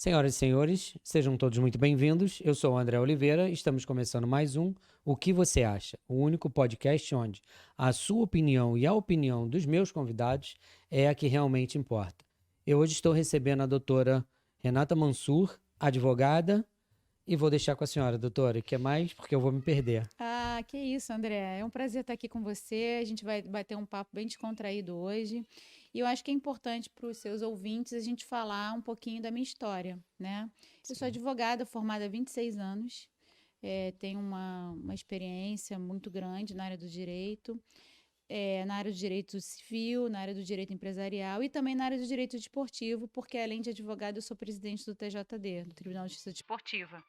Senhoras e senhores, sejam todos muito bem-vindos. Eu sou o André Oliveira e estamos começando mais um O que você acha? O único podcast onde a sua opinião e a opinião dos meus convidados é a que realmente importa. Eu hoje estou recebendo a doutora Renata Mansur, advogada, e vou deixar com a senhora, doutora, que é mais porque eu vou me perder. Ah, que isso, André. É um prazer estar aqui com você. A gente vai bater um papo bem descontraído hoje. E eu acho que é importante para os seus ouvintes a gente falar um pouquinho da minha história, né? Eu sou Sim. advogada formada há 26 anos, tenho uma experiência muito grande na área do direito, na área do direito civil, na área do direito empresarial e também na área do direito desportivo, porque além de advogada, eu sou presidente do TJD, do Tribunal de Justiça Desportiva.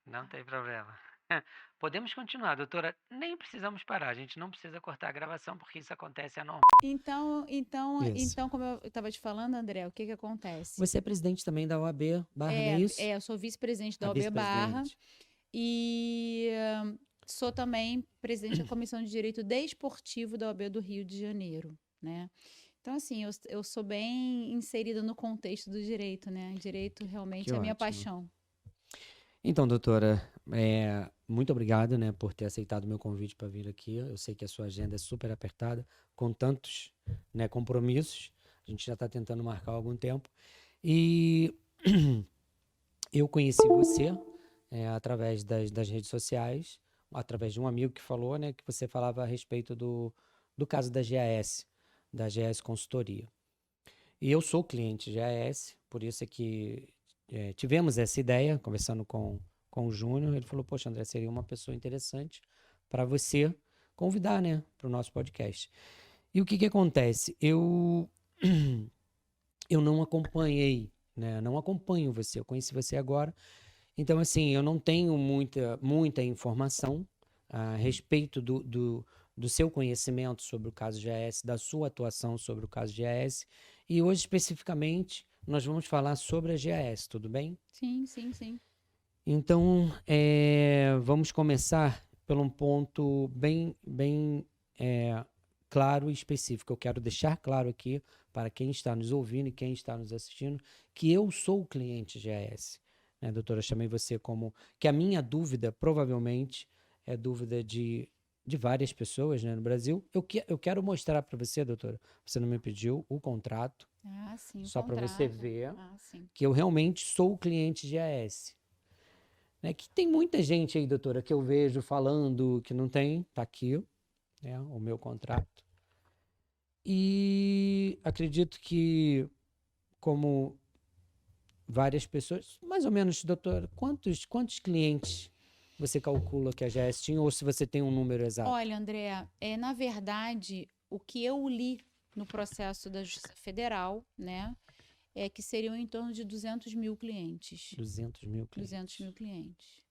Não tem problema. Podemos continuar, doutora. Nem precisamos parar, a gente não precisa cortar a gravação porque isso acontece anormal. Isso. Então, como eu estava te falando, André, o que que acontece? Você é presidente também da OAB Barra, não é isso? Eu sou vice-presidente A da OAB Barra vice-presidente. e sou também presidente da Comissão de Direito Desportivo da OAB do Rio de Janeiro, né? Então, assim, eu sou bem inserida no contexto do direito, né? Direito Que realmente é a minha ótimo. paixão. Então, doutora, muito obrigado, né, por ter aceitado o meu convite para vir aqui. Eu sei que a sua agenda é super apertada, com tantos, né, compromissos. A gente já está tentando marcar há algum tempo. E eu conheci você através das redes sociais, através de um amigo que falou, né, que você falava a respeito do caso da GAS Consultoria. E eu sou cliente GAS, por isso é que tivemos essa ideia, conversando com o Júnior. Ele falou, poxa, André, seria uma pessoa interessante para você convidar, né, para o nosso podcast. E o que que acontece? Eu não acompanhei, né, não acompanho você, eu conheci você agora. Então, assim, eu não tenho muita informação a respeito do seu conhecimento sobre o caso GAS, da sua atuação sobre o caso GAS. E hoje, especificamente, nós vamos falar sobre a GAS, tudo bem? Sim, sim, sim. Então, vamos começar por um ponto bem claro e específico. Eu quero deixar claro aqui para quem está nos ouvindo e quem está nos assistindo que eu sou o cliente GAS. Né, doutora, chamei você como... Que a minha dúvida, provavelmente, é dúvida de várias pessoas, né, no Brasil. Eu quero mostrar para você, doutora, você não me pediu o contrato, Ah, sim, o só para você contrato. ver Ah, sim. que eu realmente sou o cliente GAS. Né, que tem muita gente aí, doutora, que eu vejo falando que não tem, tá aqui, né, o meu contrato. E acredito que, como várias pessoas, mais ou menos, doutora, quantos clientes você calcula que a GS tinha, ou se você tem um número exato? Olha, André, na verdade, o que eu li no processo da Justiça Federal, né, é que seriam em torno de 200 mil clientes. 200 mil 200 clientes. mil clientes.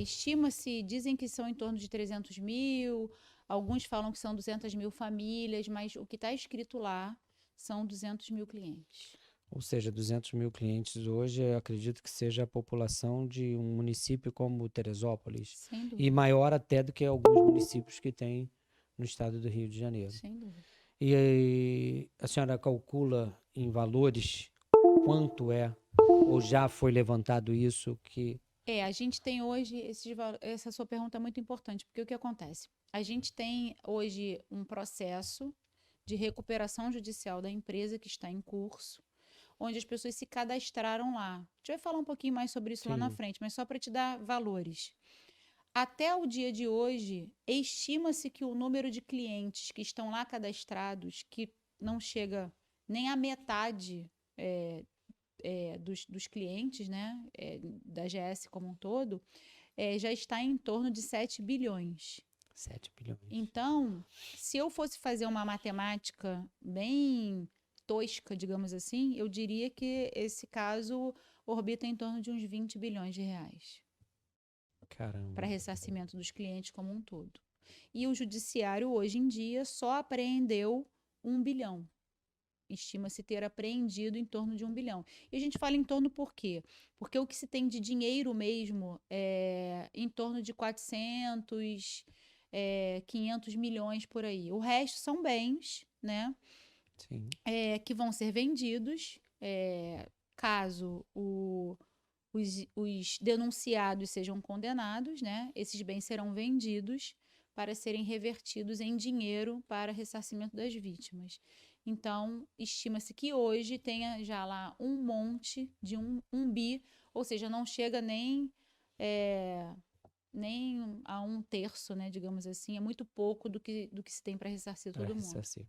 Estima-se, dizem que são em torno de 300 mil, alguns falam que são 200 mil famílias, mas o que está escrito lá são 200 mil clientes. Ou seja, 200 mil clientes hoje, eu acredito que seja a população de um município como Teresópolis, Sem e dúvida, maior até do que alguns municípios que tem no estado do Rio de Janeiro. sem dúvida. E aí, a senhora calcula em valores quanto é, ou já foi levantado isso, que... A gente tem hoje, essa sua pergunta é muito importante, porque o que acontece? A gente tem hoje um processo de recuperação judicial da empresa que está em curso, onde as pessoas se cadastraram lá. A gente vai falar um pouquinho mais sobre isso lá na Sim, frente, mas só para te dar valores. Até o dia de hoje, estima-se que o número de clientes que estão lá cadastrados, que não chega nem à metade dos clientes, né, da GS como um todo, já está em torno de 7 bilhões. 7 bilhões. Então, se eu fosse fazer uma matemática bem tosca, digamos assim, eu diria que esse caso orbita em torno de uns 20 bilhões de reais para Caramba. ressarcimento dos clientes como um todo. E o judiciário, hoje em dia, só apreendeu 1 bilhão. Estima-se ter apreendido em torno de 1 bilhão. E a gente fala em torno por quê? Porque o que se tem de dinheiro mesmo é em torno de 400, 500 milhões por aí. O resto são bens, né? Sim. Que vão ser vendidos. caso os denunciados sejam condenados, né, esses bens serão vendidos para serem revertidos em dinheiro para ressarcimento das vítimas. Então, estima-se que hoje tenha já lá um monte de um bi, ou seja, não chega nem a um terço, né, digamos assim, é muito pouco do que se tem para ressarcir todo mundo. Ressarcir.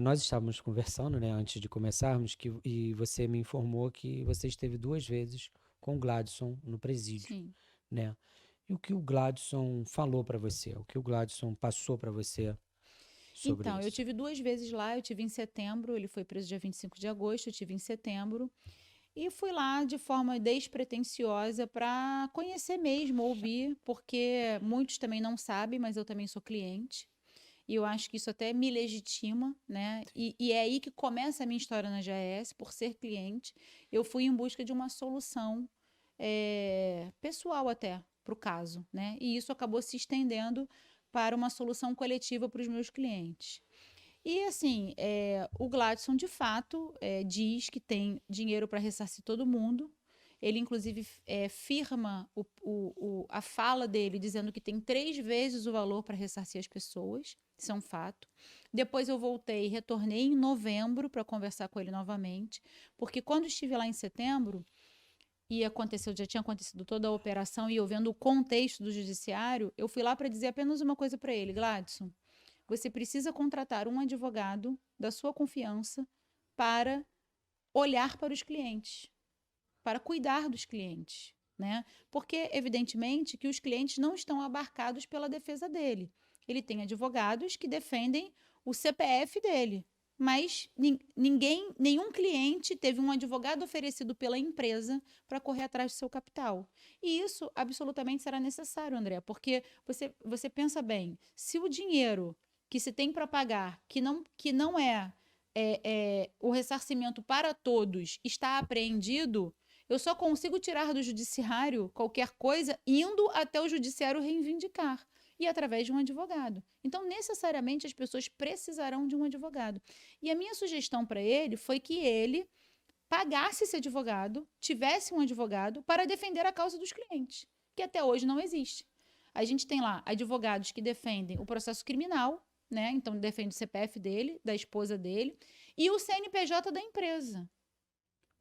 Nós estávamos conversando, né, antes de começarmos, e você me informou que você esteve 2 vezes com o Gladson no presídio, Sim. né? E o que o Gladson falou para você? O que o Gladson passou para você sobre Então, eu isso? tive 2 vezes lá, eu tive em setembro, ele foi preso dia 25 de agosto, eu tive em setembro. E fui lá de forma despretensiosa para conhecer mesmo, ouvir, porque muitos também não sabem, mas eu também sou cliente. E eu acho que isso até me legitima, né? E é aí que começa a minha história na GAS, por ser cliente. Eu fui em busca de uma solução pessoal até para o caso, né? E isso acabou se estendendo para uma solução coletiva para os meus clientes. E assim, o Gladson de fato diz que tem dinheiro para ressarcir todo mundo. Ele, inclusive, firma a fala dele dizendo que tem 3 vezes o valor para ressarcir as pessoas. Isso é um fato. Depois eu retornei em novembro para conversar com ele novamente, porque quando estive lá em setembro, já tinha acontecido toda a operação e eu vendo o contexto do judiciário, eu fui lá para dizer apenas uma coisa para ele: Gladson, você precisa contratar um advogado da sua confiança para olhar para os clientes, para cuidar dos clientes, né? Porque, evidentemente, que os clientes não estão abarcados pela defesa dele. Ele tem advogados que defendem o CPF dele, mas nenhum cliente teve um advogado oferecido pela empresa para correr atrás do seu capital. E isso absolutamente será necessário, André, porque você pensa bem, se o dinheiro que se tem para pagar, que não é o ressarcimento para todos, está apreendido, eu só consigo tirar do judiciário qualquer coisa indo até o judiciário reivindicar e através de um advogado. Então, necessariamente, as pessoas precisarão de um advogado. E a minha sugestão para ele foi que ele pagasse esse advogado, tivesse um advogado para defender a causa dos clientes, que até hoje não existe. A gente tem lá advogados que defendem o processo criminal, né? Então, defende o CPF dele, da esposa dele, e o CNPJ da empresa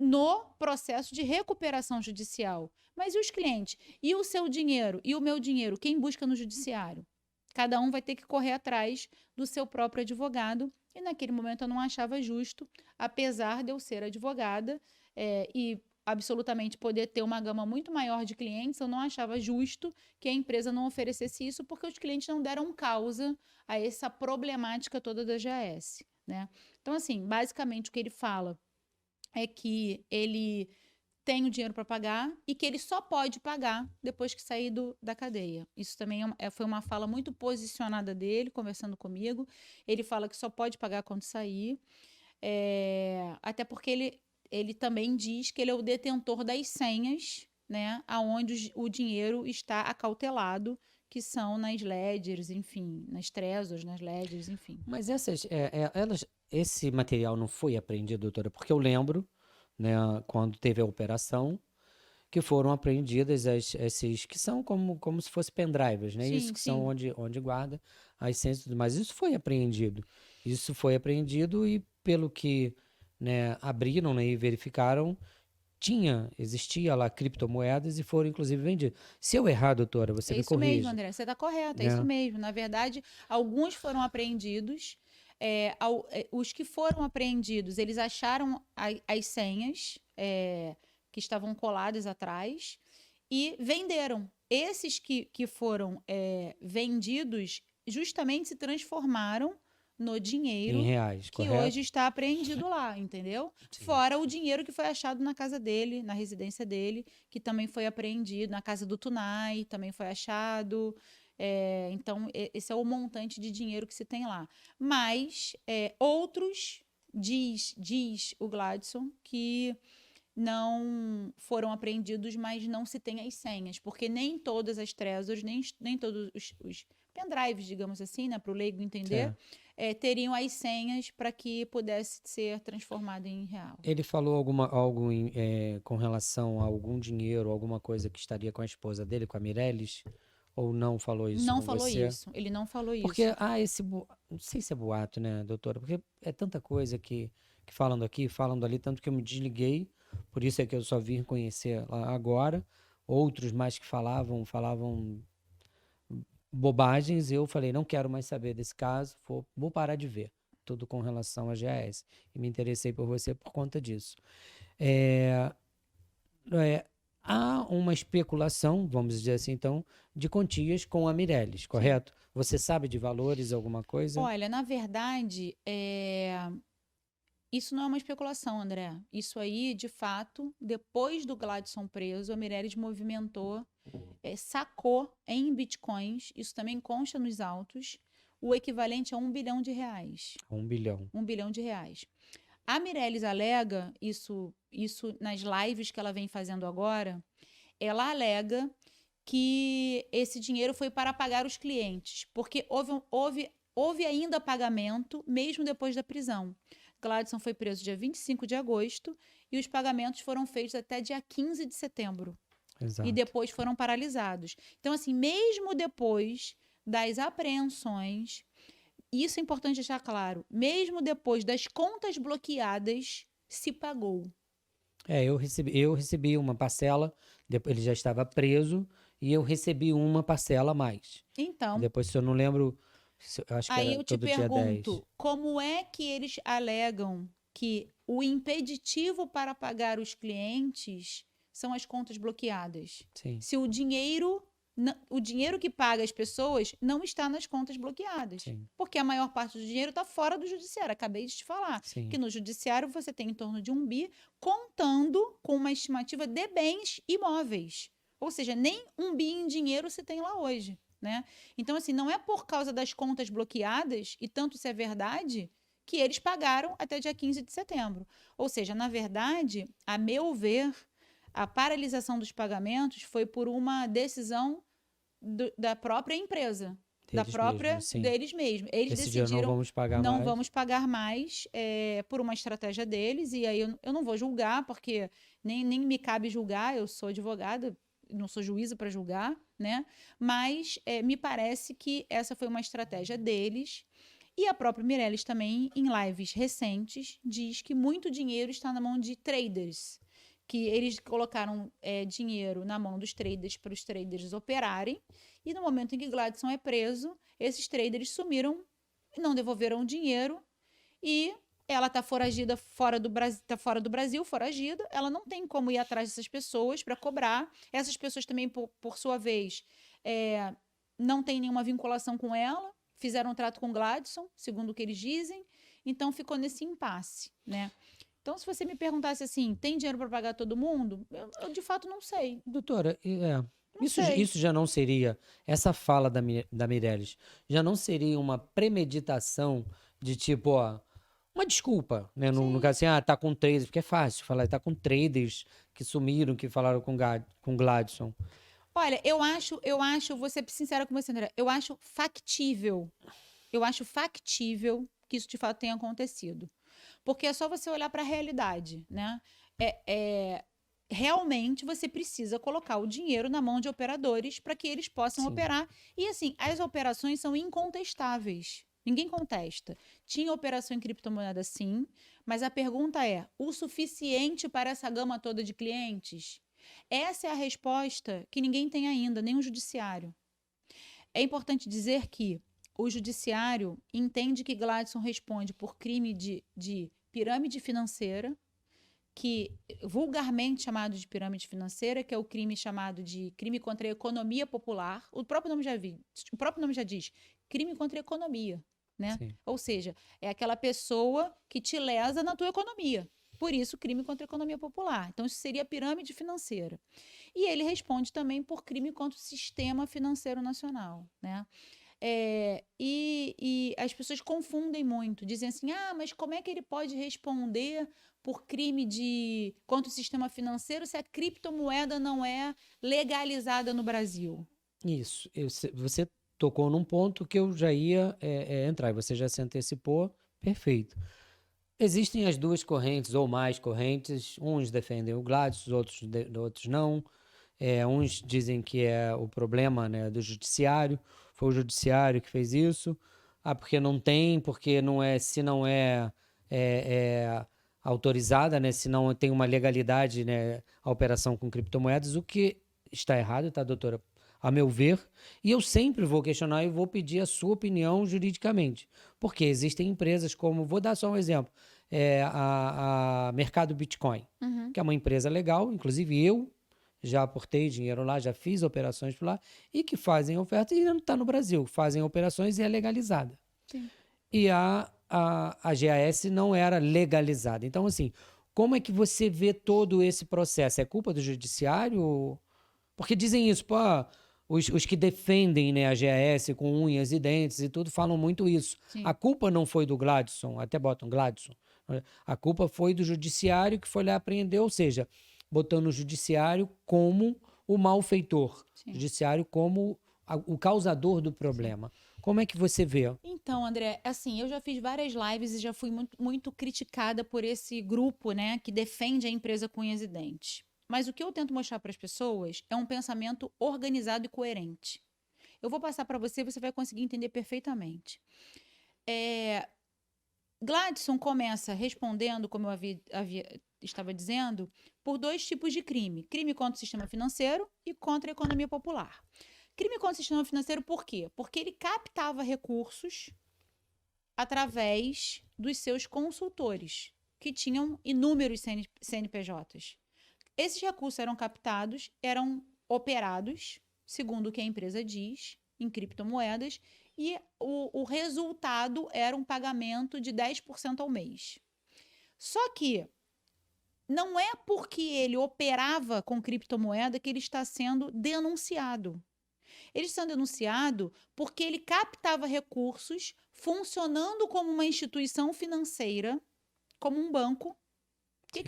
no processo de recuperação judicial. Mas e os clientes? E o seu dinheiro? E o meu dinheiro? Quem busca no judiciário? Cada um vai ter que correr atrás do seu próprio advogado. E naquele momento eu não achava justo, apesar de eu ser advogada e absolutamente poder ter uma gama muito maior de clientes, eu não achava justo que a empresa não oferecesse isso, porque os clientes não deram causa a essa problemática toda da GAS, né? Então, assim, basicamente o que ele fala é que ele tem o dinheiro para pagar e que ele só pode pagar depois que sair da cadeia. Isso também foi uma fala muito posicionada dele, conversando comigo. Ele fala que só pode pagar quando sair, até porque ele também diz que ele é o detentor das senhas, né, aonde o dinheiro está acautelado, que são nas ledgers, enfim, nas Trezors, nas ledgers, enfim. Mas esse material não foi apreendido, doutora? Porque eu lembro, né, quando teve a operação, que foram apreendidas esses que são como se fossem pendrives, né? Sim, Isso que são sim. onde guarda as senhas e tudo mais. Isso foi apreendido. Isso foi apreendido e pelo que, né, abriram, né, e verificaram, existia lá criptomoedas e foram inclusive vendidas. Se eu errar, doutora, você É me isso mesmo, corrija, André. Você está correto, é isso né? mesmo. Na verdade, alguns foram apreendidos. Os que foram apreendidos, eles acharam as senhas que estavam coladas atrás e venderam. Esses que foram vendidos justamente se transformaram no Em dinheiro reais, que hoje correto? está apreendido lá, entendeu? Sim. Fora o dinheiro que foi achado na casa dele, na residência dele, que também foi apreendido, na casa do Tunai também foi achado. Então, esse é o montante de dinheiro que se tem lá. Mas outros, diz o Gladson, que não foram apreendidos, mas não se tem as senhas, porque nem todas as Trezors, nem todos os pendrives, digamos assim, né, para o leigo entender, teriam as senhas para que pudesse ser transformado em real. Ele falou algo com relação a algum dinheiro, alguma coisa que estaria com a esposa dele, com a Mireles? Ou não falou isso Não com falou você? isso, ele não falou Porque, isso. não sei se é boato, né, doutora? Porque é tanta coisa que falando aqui, falando ali, tanto que eu me desliguei, por isso é que eu só vim conhecer lá agora. Outros mais que falavam bobagens, eu falei, não quero mais saber desse caso, vou parar de ver tudo com relação a GAS. E me interessei por você por conta disso. É, há uma especulação, vamos dizer assim, então, de quantias com a Mireles, correto? Você sabe de valores, alguma coisa? Olha, na verdade, isso não é uma especulação, André. Isso aí, de fato, depois do Gladson preso, a Mireles movimentou, sacou em bitcoins, isso também consta nos autos, o equivalente a R$ 1 bilhão. 1 bilhão. 1 bilhão de reais. A Mireles alega, isso nas lives que ela vem fazendo agora, ela alega que esse dinheiro foi para pagar os clientes, porque houve ainda pagamento mesmo depois da prisão. Gladson foi preso dia 25 de agosto e os pagamentos foram feitos até dia 15 de setembro. Exato. E depois foram paralisados. Então, assim, mesmo depois das apreensões, isso é importante deixar claro, mesmo depois das contas bloqueadas, se pagou. Eu recebi uma parcela, depois ele já estava preso, e eu recebi uma parcela a mais. Então, Depois, se eu não lembro, eu acho que aí era eu te todo dia 10. pergunto, como é que eles alegam que o impeditivo para pagar os clientes são as contas bloqueadas? Sim, Se o dinheiro que paga as pessoas não está nas contas bloqueadas. sim, Porque a maior parte do dinheiro está fora do judiciário. Acabei de te falar sim. que no judiciário você tem em torno de 1 bi, contando com uma estimativa de bens imóveis. Ou seja, nem 1 bi em dinheiro se tem lá hoje. Né? Então, assim, não é por causa das contas bloqueadas, e tanto isso é verdade, que eles pagaram até dia 15 de setembro. Ou seja, na verdade, a meu ver, a paralisação dos pagamentos foi por uma decisão da própria empresa, deles mesmos. Eles Esse dia decidiram não vamos pagar não mais. vamos pagar mais por uma estratégia deles, e aí eu não vou julgar, porque nem me cabe julgar, eu sou advogada, não sou juíza para julgar, né? Mas me parece que essa foi uma estratégia deles. E a própria Mireles também, em lives recentes, diz que muito dinheiro está na mão de traders, que eles colocaram dinheiro na mão dos traders para os traders operarem, e no momento em que Gladson é preso, esses traders sumiram, não devolveram o dinheiro, e ela está foragida fora do Brasil, foragida, ela não tem como ir atrás dessas pessoas para cobrar. Essas pessoas também, por sua vez, não tem nenhuma vinculação com ela, fizeram um trato com Gladson, segundo o que eles dizem, então ficou nesse impasse, né? Então, se você me perguntasse assim, tem dinheiro para pagar todo mundo? Eu de fato não sei. Doutora, Sei. isso já não seria, essa fala da Mireles, já não seria uma premeditação de tipo, ó, uma desculpa, né? No caso assim, tá com traders, porque é fácil falar, tá com traders que sumiram, que falaram com Gladson. Olha, eu acho, vou ser sincera com você, André, eu acho factível que isso de fato tenha acontecido. Porque é só você olhar para a realidade, né? Realmente você precisa colocar o dinheiro na mão de operadores para que eles possam operar. E assim, as operações são incontestáveis. Ninguém contesta. Tinha operação em criptomoeda, sim, mas a pergunta é: o suficiente para essa gama toda de clientes? Essa é a resposta que ninguém tem ainda, nem o judiciário. É importante dizer que o judiciário entende que Gladson responde por crime de pirâmide financeira, que vulgarmente chamado de pirâmide financeira, que é o crime chamado de crime contra a economia popular. O próprio nome já diz, crime contra a economia, né? Ou seja, é aquela pessoa que te lesa na tua economia. Por isso, crime contra a economia popular. Então, isso seria pirâmide financeira. E ele responde também por crime contra o sistema financeiro nacional, né? E as pessoas confundem muito, dizem assim, mas como é que ele pode responder por crime contra o sistema financeiro se a criptomoeda não é legalizada no Brasil? Isso, você tocou num ponto que eu já ia entrar, e você já se antecipou, perfeito. Existem as duas correntes ou mais correntes, uns defendem o Gladys, outros não. Uns dizem que é o problema, né, do judiciário, foi o judiciário que fez isso, porque não tem, porque não é, se não é autorizada, né, se não tem uma legalidade, né, a operação com criptomoedas, o que está errado, tá, doutora? A meu ver, e eu sempre vou questionar e vou pedir a sua opinião juridicamente, porque existem empresas como, vou dar só um exemplo, a Mercado Bitcoin, Uhum. que é uma empresa legal, inclusive eu já aportei dinheiro lá, já fiz operações por lá, e que fazem ofertas e não está no Brasil, fazem operações e é legalizada. Sim. E a GAS não era legalizada. Então, assim, como é que você vê todo esse processo? É culpa do judiciário? Porque dizem isso, pô, os que defendem, né, a GAS com unhas e dentes e tudo, falam muito isso. Sim. A culpa não foi do Gladson, até botam Gladson. A culpa foi do judiciário que foi lá apreender, ou seja, botando o judiciário como o malfeitor, o Sim. judiciário como o causador do problema. Como é que você vê? Então, André, assim, eu já fiz várias lives e já fui muito criticada por esse grupo, né, que defende a empresa com unhas e dentes. Mas o que eu tento mostrar para as pessoas é um pensamento organizado e coerente. Eu vou passar para você, você vai conseguir entender perfeitamente. Gladson começa respondendo, como eu estava dizendo, por dois tipos de crime: crime contra o sistema financeiro e contra a economia popular. Crime contra o sistema financeiro por quê? Porque ele captava recursos através dos seus consultores, que tinham inúmeros CNPJs. Esses recursos eram captados, eram operados, segundo o que a empresa diz, em criptomoedas, e o resultado era um pagamento de 10% ao mês. Só que não é porque ele operava com criptomoeda que ele está sendo denunciado. Ele está sendo denunciado porque ele captava recursos funcionando como uma instituição financeira, como um banco.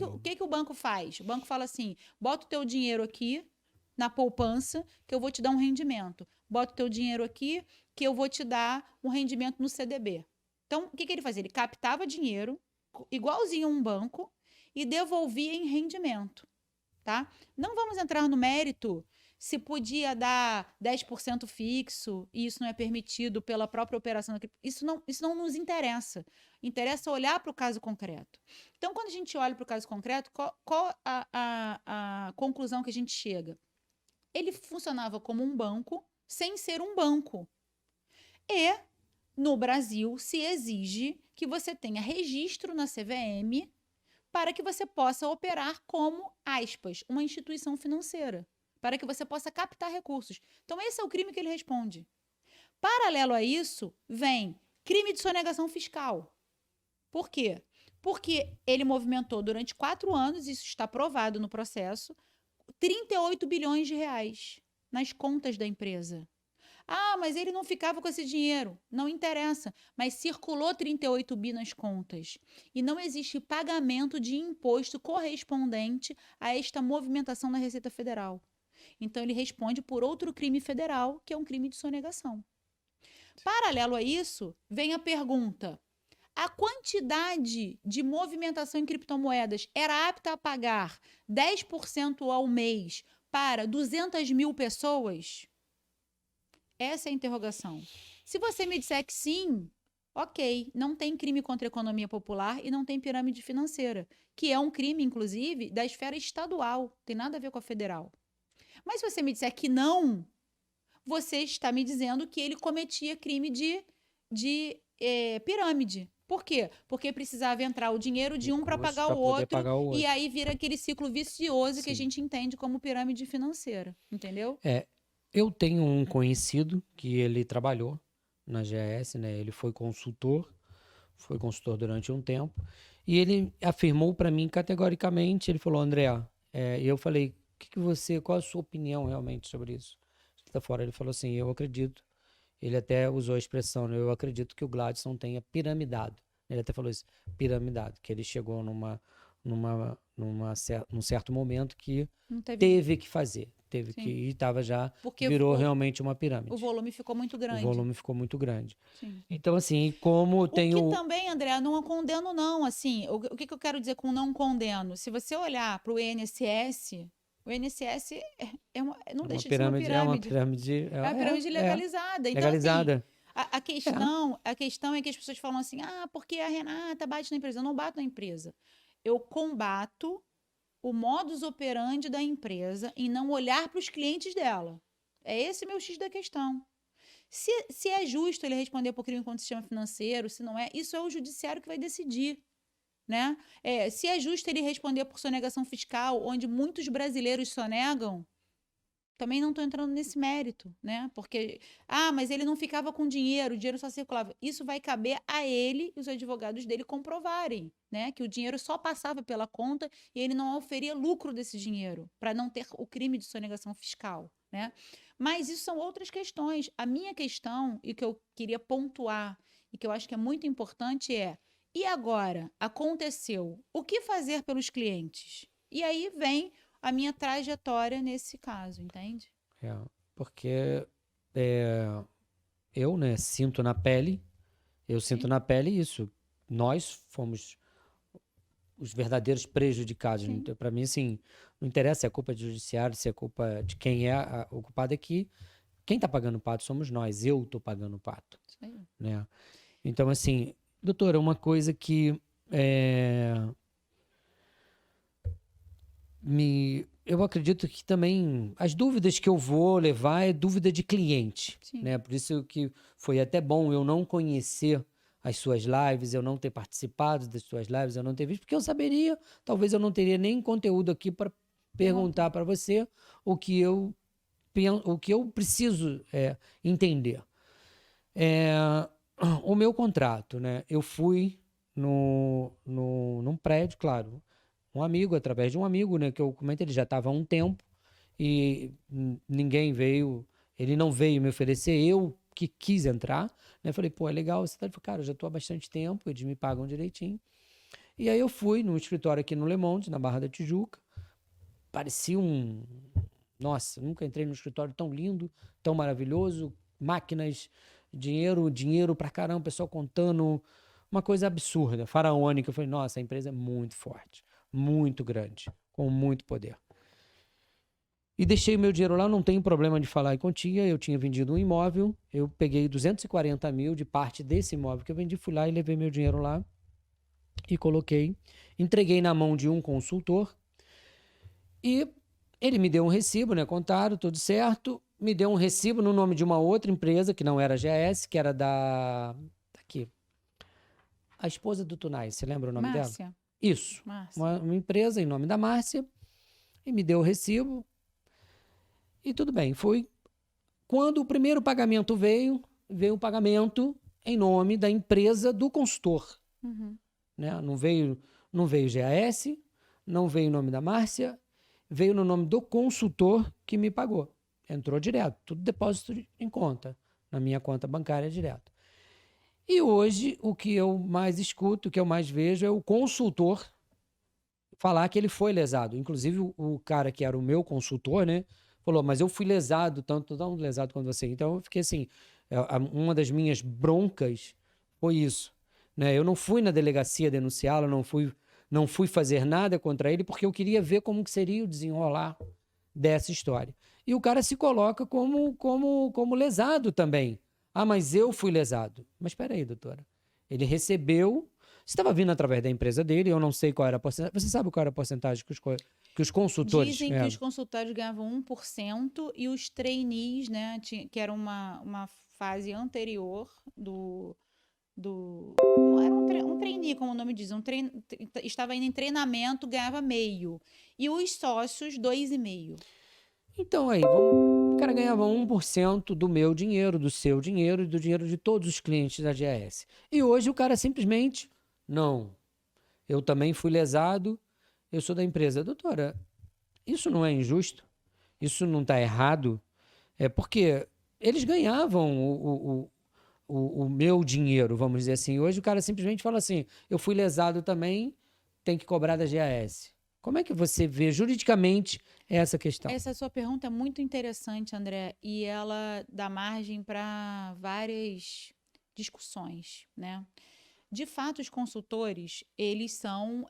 O que o banco faz? O banco fala assim: bota o teu dinheiro aqui na poupança que eu vou te dar um rendimento. Bota o teu dinheiro aqui que eu vou te dar um rendimento no CDB. Então, o que ele fazia? Ele captava dinheiro, igualzinho a um banco, e devolvia em rendimento, tá? Não vamos entrar no mérito se podia dar 10% fixo e isso não é permitido pela própria operação. Isso não nos interessa. Interessa olhar para o caso concreto. Então, quando a gente olha para o caso concreto, qual a conclusão que a gente chega? Ele funcionava como um banco sem ser um banco. E, no Brasil, se exige que você tenha registro na CVM para que você possa operar como, aspas, uma instituição financeira, para que você possa captar recursos. Então, esse é o crime que ele responde. Paralelo a isso, vem crime de sonegação fiscal. Por quê? Porque ele movimentou durante 4 anos, isso está provado no processo, 38 bilhões de reais nas contas da empresa. Ah, mas ele não ficava com esse dinheiro. Não interessa. Mas circulou 38 bi nas contas. E não existe pagamento de imposto correspondente a esta movimentação na Receita Federal. Então, ele responde por outro crime federal, que é um crime de sonegação. Paralelo a isso, vem a pergunta: a quantidade de movimentação em criptomoedas era apta a pagar 10% ao mês para 200 mil pessoas? Essa é a interrogação. Se você me disser que sim, ok, não tem crime contra a economia popular e não tem pirâmide financeira, que é um crime, inclusive, da esfera estadual, tem nada a ver com a federal. Mas se você me disser que não, você está me dizendo que ele cometia crime de pirâmide. Por quê? Porque precisava entrar o dinheiro de um para pagar o outro, e aí vira aquele ciclo vicioso que a gente entende como pirâmide financeira, entendeu? Eu tenho um conhecido que ele trabalhou na GAS, né? Ele foi consultor durante um tempo, e ele afirmou para mim categoricamente, ele falou: André, e eu falei, qual a sua opinião realmente sobre isso? Tá fora. Ele falou assim: eu acredito, ele até usou a expressão, né, eu acredito que o Gladson tenha piramidado. Ele até falou isso, piramidado, que ele chegou numa num certo momento que Não teve. teve que fazer. Teve Sim. que e estava já, Porque virou o realmente uma pirâmide. o volume ficou muito O grande. volume ficou muito grande. Sim. Então, assim, como O tem que também, André, não condeno, não. Assim, o que eu quero dizer com não condeno? Se você olhar para o INSS, o INSS não deixa de ser uma é uma pirâmide. pirâmide, É uma pirâmide legalizada. Então, assim, legalizada. a questão é que as pessoas falam assim: ah, porque a Renata bate na empresa. Eu não bato na empresa. Eu combato o modus operandi da empresa em não olhar para os clientes dela. É esse meu X da questão. Se é justo ele responder por crime contra o sistema financeiro, se não é, isso é o judiciário que vai decidir. Né? Se é justo ele responder por sonegação fiscal, onde muitos brasileiros sonegam, também não estou entrando nesse mérito, né? Porque, mas ele não ficava com dinheiro, o dinheiro só circulava. Isso vai caber a ele e os advogados dele comprovarem, né? Que o dinheiro só passava pela conta e ele não oferia lucro desse dinheiro, para não ter o crime de sonegação fiscal, né? Mas isso são outras questões. A minha questão, e que eu queria pontuar, e que eu acho que é muito importante e agora? Aconteceu. O que fazer pelos clientes? E aí vem a minha trajetória nesse caso, entende? Porque eu, né, sinto na pele isso. Nós fomos os verdadeiros prejudicados. Sim. Então, para mim, assim, não interessa se é culpa do judiciário, se é culpa de quem é o culpado aqui. Quem está pagando o pato somos nós. Eu estou pagando o pato. Isso aí. Né? Então, assim, doutora, uma coisa que eu acredito que também as dúvidas que eu vou levar é dúvida de cliente, né? Por isso que foi até bom eu não conhecer as suas lives, eu não ter participado das suas lives, eu não ter visto, porque eu saberia, talvez eu não teria nem conteúdo aqui para perguntar para você o que eu preciso entender. O meu contrato, né? Eu fui num prédio, claro, através de um amigo, né, que eu comentei, ele já estava há um tempo e ninguém veio, ele não veio me oferecer, eu que quis entrar, né, falei, pô, é legal, você tá, cara, eu já estou há bastante tempo, eles me pagam direitinho, e aí eu fui no escritório aqui no Le Monde, na Barra da Tijuca, parecia nossa, nunca entrei num escritório tão lindo, tão maravilhoso, máquinas, dinheiro pra caramba, pessoal contando, uma coisa absurda, faraônica. Eu falei, nossa, a empresa é muito forte, muito grande, com muito poder. E deixei meu dinheiro lá, não tenho problema de falar em quantia, eu tinha vendido um imóvel, eu peguei 240 mil de parte desse imóvel que eu vendi, fui lá e levei meu dinheiro lá e coloquei, entreguei na mão de um consultor e ele me deu um recibo, né, contado, tudo certo, me deu um recibo no nome de uma outra empresa, que não era a GS, que era aqui, a esposa do Tunai, você lembra o nome dela? Márcia. Isso, Márcia. uma empresa em nome da Márcia, e me deu o recibo, e tudo bem, foi. Quando o primeiro pagamento veio o pagamento em nome da empresa do consultor. Né? Não veio GAS, não veio o nome da Márcia, veio no nome do consultor que me pagou. Entrou direto, tudo depósito em conta, na minha conta bancária direto. E hoje, o que eu mais escuto, o que eu mais vejo é o consultor falar que ele foi lesado. Inclusive, o cara que era o meu consultor, né, falou, mas eu fui lesado, tanto tão lesado quanto você. Então, eu fiquei assim, uma das minhas broncas foi isso. Né? Eu não fui na delegacia denunciá-lo, não fui fazer nada contra ele, porque eu queria ver como que seria o desenrolar dessa história. E o cara se coloca como lesado também. Ah, mas eu fui lesado. Mas espera aí, doutora. Ele recebeu... Você estava vindo através da empresa dele, eu não sei qual era a porcentagem. Você sabe qual era a porcentagem que os consultores... Dizem que os consultores ganhavam 1% e os trainees, né, que era uma fase anterior não era um trainee, como o nome diz, estava indo em treinamento, ganhava meio. E os sócios, 2,5%. Então aí, o cara ganhava 1% do meu dinheiro, do seu dinheiro e do dinheiro de todos os clientes da GAS. E hoje o cara simplesmente, não, eu também fui lesado, eu sou da empresa. Doutora, isso não é injusto? Isso não está errado? É porque eles ganhavam o meu dinheiro, vamos dizer assim. Hoje o cara simplesmente fala assim, eu fui lesado também, tem que cobrar da GAS. Como é que você vê juridicamente essa questão? Essa sua pergunta é muito interessante, André, e ela dá margem para várias discussões, né? De fato, os consultores, eles são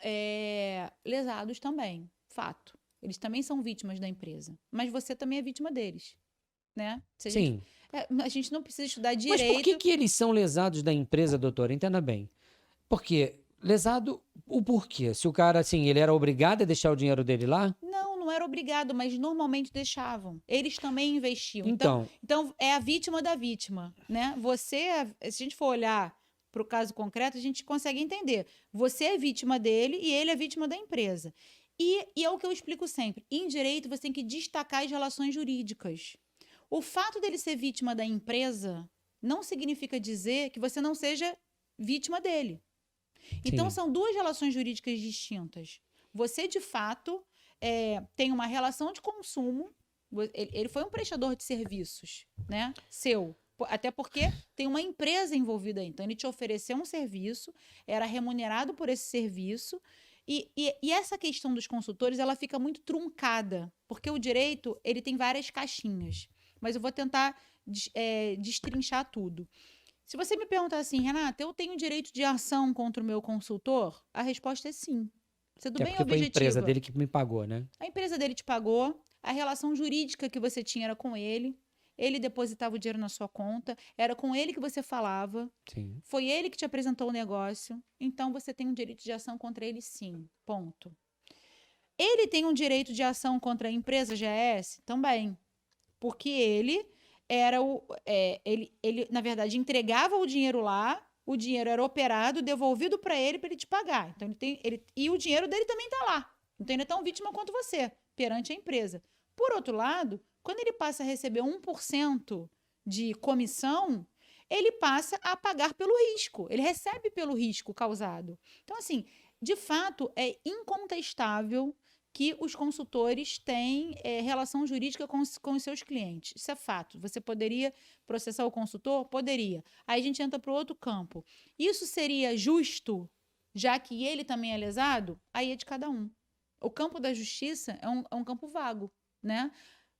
lesados também, fato. Eles também são vítimas da empresa, mas você também é vítima deles, né? Se a gente, Sim. a gente não precisa estudar Mas por que direito. que eles são lesados da empresa, doutor? Entenda bem. Porque lesado, o porquê? Se o cara, assim, ele era obrigado a deixar o dinheiro dele lá? Não, não era obrigado, mas normalmente deixavam. Eles também investiam. Então, Então é a vítima da vítima, né? Se a gente for olhar para o caso concreto, a gente consegue entender. Você é vítima dele e ele é vítima da empresa. E é o que eu explico sempre. Em direito, você tem que destacar as relações jurídicas. O fato dele ser vítima da empresa não significa dizer que você não seja vítima dele. Então, sim, são duas relações jurídicas distintas. Você, de fato, tem uma relação de consumo. Ele foi um prestador de serviços, né? Seu. Até porque tem uma empresa envolvida aí. Então, ele te ofereceu um serviço, era remunerado por esse serviço. E essa questão dos consultores, ela fica muito truncada. Porque o direito, ele tem várias caixinhas. Mas eu vou tentar destrinchar tudo. Se você me perguntar assim, Renata, eu tenho direito de ação contra o meu consultor? A resposta é sim. Sendo é bem porque foi a empresa objetiva. dele que me pagou, né? A empresa dele te pagou, a relação jurídica que você tinha era com ele depositava o dinheiro na sua conta, era com ele que você falava, Sim. foi ele que te apresentou o negócio, então você tem um direito de ação contra ele sim. Ponto. Ele tem um direito de ação contra a empresa GS? Também. Porque ele era ele, na verdade, entregava o dinheiro lá, o dinheiro era operado, devolvido para ele te pagar. Então, e o dinheiro dele também está lá. Então, ele é tão vítima quanto você, perante a empresa. Por outro lado, quando ele passa a receber 1% de comissão, ele passa a pagar pelo risco. Ele recebe pelo risco causado. Então, assim, de fato, é incontestável que os consultores têm relação jurídica com os seus clientes. Isso é fato. Você poderia processar o consultor? Poderia. Aí a gente entra para o outro campo. Isso seria justo, já que ele também é lesado? Aí é de cada um. O campo da justiça é um campo vago, né?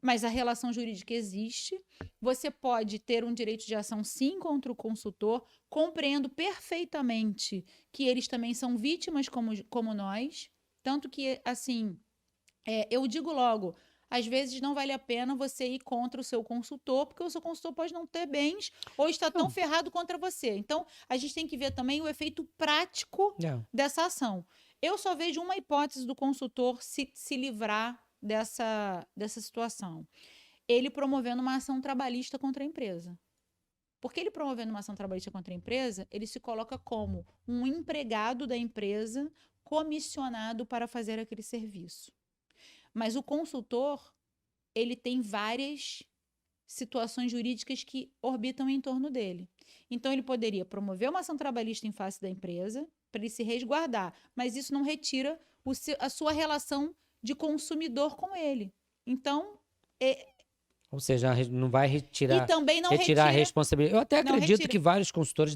Mas a relação jurídica existe. Você pode ter um direito de ação, sim, contra o consultor. Compreendo perfeitamente que eles também são vítimas como nós. Tanto que, assim, eu digo logo, às vezes não vale a pena você ir contra o seu consultor, porque o seu consultor pode não ter bens ou está tão Não. ferrado contra você. Então, a gente tem que ver também o efeito prático É. dessa ação. Eu só vejo uma hipótese do consultor se livrar dessa situação. Ele promovendo uma ação trabalhista contra a empresa. Porque ele promovendo uma ação trabalhista contra a empresa, ele se coloca como um empregado da empresa comissionado para fazer aquele serviço. Mas o consultor, ele tem várias situações jurídicas que orbitam em torno dele. Então, ele poderia promover uma ação trabalhista em face da empresa para ele se resguardar, mas isso não retira a sua relação de consumidor com ele. Então, Ou seja, não vai e também não retirar a retira. responsabilidade. Eu até Não acredito retira. que vários consultores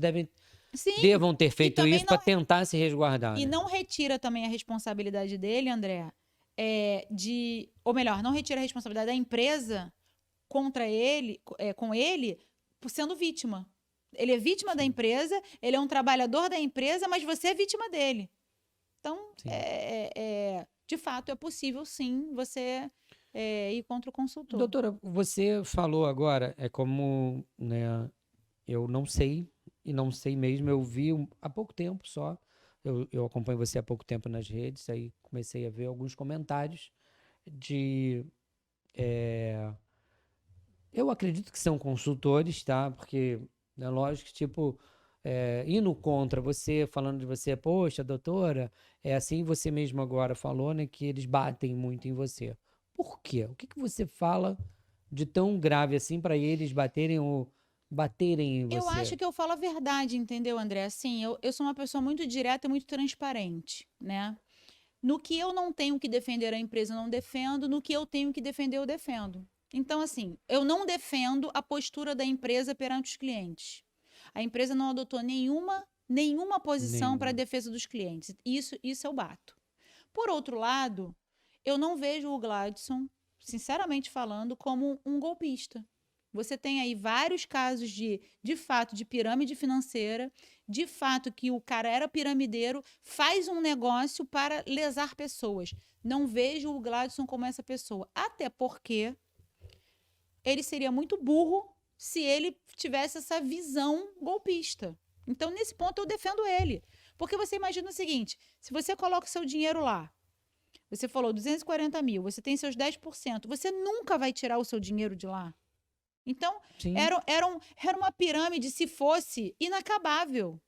Sim, devam ter e feito também isso para tentar se resguardar, e né? não retira também a responsabilidade dele, André, ou melhor, não retira a responsabilidade da empresa contra ele, com ele, por sendo vítima. Ele é vítima da empresa, ele é um trabalhador da empresa, mas você é vítima dele. Então, Sim. de fato, é possível, sim, você ir contra o consultor. Doutora, você falou agora, é como, né, eu não sei, e não sei mesmo, eu vi há pouco tempo só, eu acompanho você há pouco tempo nas redes, aí comecei a ver alguns comentários de, eu acredito que são consultores, tá? Porque é lógico que, tipo, indo contra você, falando de você, poxa, doutora, é assim você mesmo agora falou, né, que eles batem muito em você. Por quê? O que que você fala de tão grave assim para eles baterem em Eu você? acho que eu falo a verdade, entendeu, André? Assim, eu sou uma pessoa muito direta e muito transparente, né? No que eu não tenho que defender a empresa, eu não defendo. No que eu tenho que defender, eu defendo. Então, assim, eu não defendo a postura da empresa perante os clientes. A empresa não adotou nenhuma posição para a Nenhuma. defesa dos clientes. Isso eu bato. Por outro lado, eu não vejo o Gladson, sinceramente falando, como um golpista. Você tem aí vários casos de fato, de pirâmide financeira, de fato que o cara era piramideiro, faz um negócio para lesar pessoas. Não vejo o Gladson como essa pessoa. Até porque ele seria muito burro se ele tivesse essa visão golpista. Então, nesse ponto, eu defendo ele. Porque você imagina o seguinte, se você coloca o seu dinheiro lá, você falou 240 mil, você tem seus 10%, você nunca vai tirar o seu dinheiro de lá. Então, Sim. era uma pirâmide, se fosse, inacabável.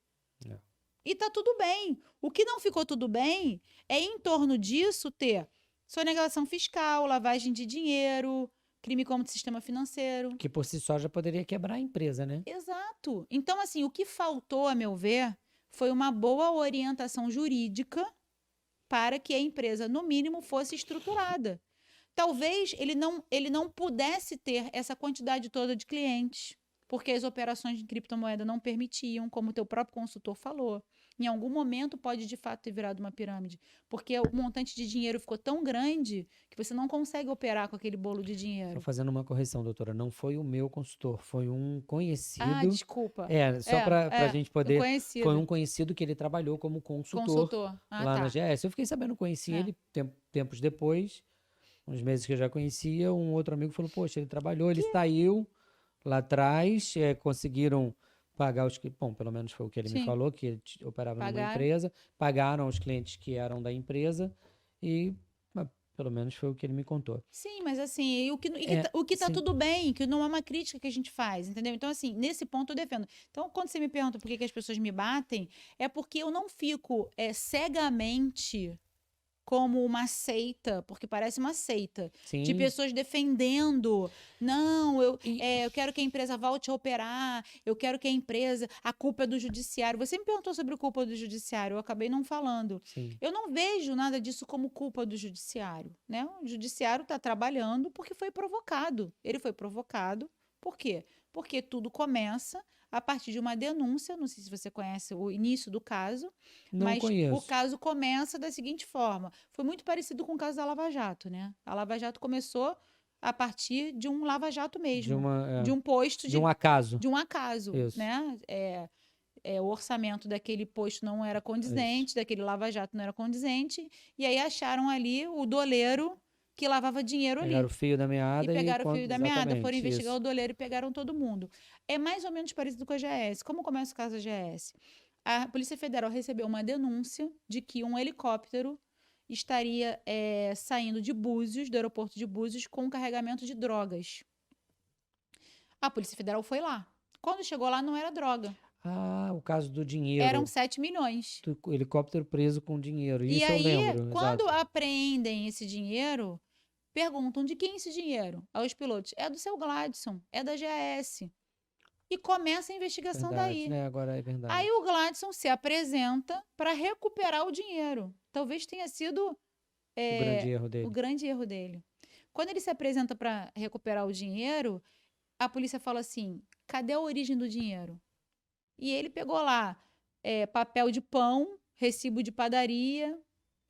É. E tá tudo bem. O que não ficou tudo bem é, em torno disso, ter sonegação fiscal, lavagem de dinheiro, crime contra o sistema financeiro. Que por si só já poderia quebrar a empresa, né? Exato. Então, assim, o que faltou, a meu ver, foi uma boa orientação jurídica para que a empresa, no mínimo, fosse estruturada. Talvez ele não pudesse ter essa quantidade toda de clientes, porque as operações de criptomoeda não permitiam, como o teu próprio consultor falou. Em algum momento pode, de fato, ter virado uma pirâmide, porque o montante de dinheiro ficou tão grande que você não consegue operar com aquele bolo de Estou dinheiro. fazendo uma correção, doutora. Não foi o meu consultor, foi um conhecido. Ah, desculpa. Só para a gente poder. Conhecido. Foi um conhecido que ele trabalhou como consultor Ah, lá tá. na GS. Eu fiquei sabendo, conheci ele tempos depois, uns meses que eu já conhecia. Um outro amigo falou: Poxa, ele trabalhou, ele saiu lá atrás, conseguiram pagar os que. Bom, pelo menos foi o que ele me Sim. falou, que ele operava numa Pagaram. empresa, pagaram os clientes que eram da empresa e. Pelo menos foi o que ele me contou. Sim, mas assim, o que tá sim. tudo bem, que não é uma crítica que a gente faz, entendeu? Então, assim, nesse ponto eu defendo. Então, quando você me pergunta por que as pessoas me batem, é porque eu não fico cegamente como uma seita, porque parece uma seita, Sim. de pessoas defendendo. Não, eu quero que a empresa volte a operar, eu quero que a culpa é do judiciário. Você me perguntou sobre a culpa do judiciário, eu acabei não falando. Sim. Eu não vejo nada disso como culpa do judiciário, né? O judiciário está trabalhando porque foi provocado. Ele foi provocado, por quê? Porque tudo começa a partir de uma denúncia, não sei se você conhece o início do caso, Não mas conheço. o caso começa da seguinte forma, foi muito parecido com o caso da Lava Jato, né? A Lava Jato começou a partir de um Lava Jato mesmo, de um posto de um acaso. de um acaso, Isso. né? O orçamento daquele posto não era condizente, daquele Lava Jato não era condizente, e aí acharam ali o doleiro que lavava dinheiro ali. Pegaram o fio da meada E pegaram o fio da meada, exatamente, foram investigar isso. o doleiro e pegaram todo mundo. É mais ou menos parecido com a GS. Como começa o caso da GS? A Polícia Federal recebeu uma denúncia de que um helicóptero estaria saindo de Búzios, do aeroporto de Búzios, com carregamento de drogas. A Polícia Federal foi lá. Quando chegou lá, não era droga. Ah, o caso do dinheiro. Eram 7 milhões. Do helicóptero preso com dinheiro. Isso E eu aí, lembro. quando exato. apreendem esse dinheiro, perguntam de quem esse dinheiro? Aos pilotos. É do seu Gladson, é da GS. E começa a investigação Verdade, daí. né? Agora é verdade. Aí o Gladson se apresenta para recuperar o dinheiro. Talvez tenha sido o grande erro dele. o grande erro dele. Quando ele se apresenta para recuperar o dinheiro, a polícia fala assim: cadê a origem do dinheiro? E ele pegou lá papel de pão, recibo de padaria,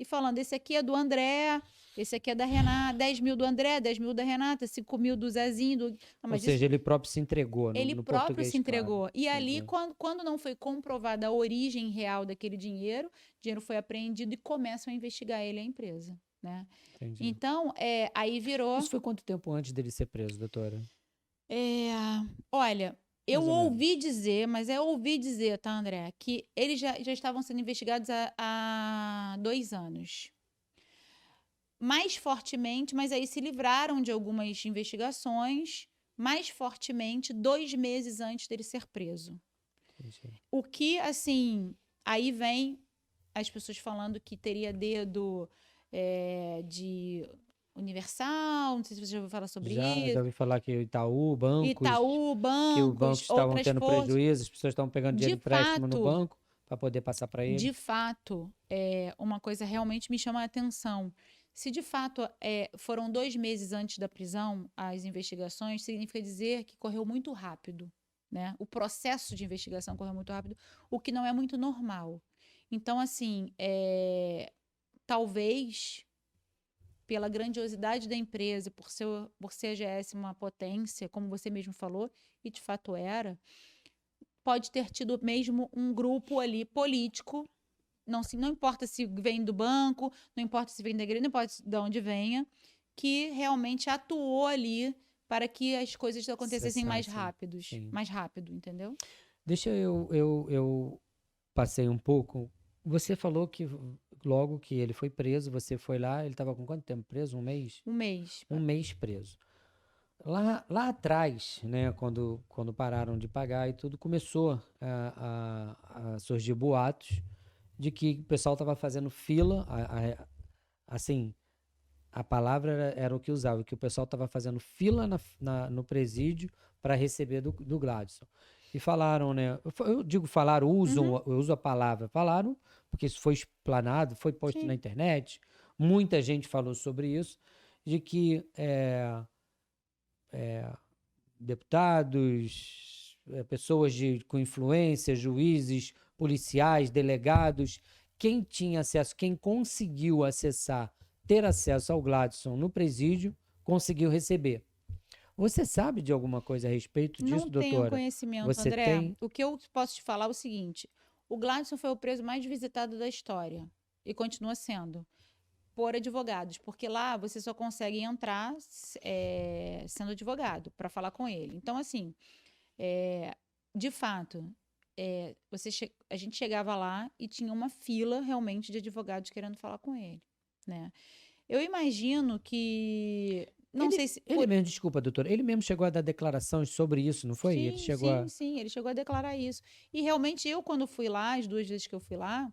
e falando: esse aqui é do André, esse aqui é da Renata, 10 mil do André, 10 mil da Renata, 5 mil do Zezinho. Não, Ou seja, ele próprio se entregou ele no próprio português, se entregou. claro. E ali, quando não foi comprovada a origem real daquele dinheiro, o dinheiro foi apreendido e começam a investigar ele, a empresa. Né? Entendi. Então, aí virou... Isso foi quanto tempo antes dele ser preso, doutora? Olha, eu ouvi dizer, mas eu ouvi dizer, tá, André, que eles já estavam sendo investigados há 2 anos. Mais fortemente, mas aí se livraram de algumas investigações, mais fortemente 2 meses antes dele ser preso. Entendi. O que, assim, aí vem as pessoas falando que teria dedo de Universal, não sei se você já ouviu falar sobre isso. Já ouvi falar que Itaú, bancos, bancos, que os bancos estavam outras tendo forças. prejuízo, as pessoas estavam pegando dinheiro de empréstimo no fato, banco para poder passar para ele. De fato, uma coisa realmente me chama a atenção. Se de fato foram 2 meses antes da prisão as investigações, significa dizer que correu muito rápido. Né? O processo de investigação correu muito rápido, o que não é muito normal. Então, assim, talvez, pela grandiosidade da empresa, por ser a GS uma potência, como você mesmo falou, e de fato era, pode ter tido mesmo um grupo ali político, não importa se vem do banco, não importa se vem da igreja, não importa de onde venha, que realmente atuou ali para que as coisas acontecessem mais rápido, entendeu? Deixa eu passei um pouco. Você falou que logo que ele foi preso, você foi lá, ele estava com quanto tempo preso? Um mês? Um mês. Um mês preso. Lá atrás, né, quando pararam de pagar e tudo, começou a surgir boatos de que o pessoal estava fazendo fila, assim, a palavra era o que usava, que o pessoal estava fazendo fila no presídio para receber do Gladson. E falaram, né? Eu digo falaram, eu uso a palavra, falaram, porque isso foi explanado, foi posto Sim. na internet, muita gente falou sobre isso, de que deputados, pessoas com influência, juízes, policiais, delegados, quem tinha acesso, quem conseguiu ter acesso ao Gladson no presídio, conseguiu receber. Você sabe de alguma coisa a respeito disso, doutora? Não tenho conhecimento, Você André. tem? O que eu posso te falar é o seguinte: o Gladson foi o preso mais visitado da história e continua sendo por advogados, porque lá você só consegue entrar sendo advogado para falar com ele. Então, assim, de fato, a gente chegava lá e tinha uma fila realmente de advogados querendo falar com ele, né? Eu imagino que não sei se Ele mesmo, desculpa, doutor, ele mesmo chegou a dar declarações sobre isso, não foi? Ele chegou sim, ele chegou a declarar isso. E realmente eu, quando fui lá, as 2 vezes que eu fui lá,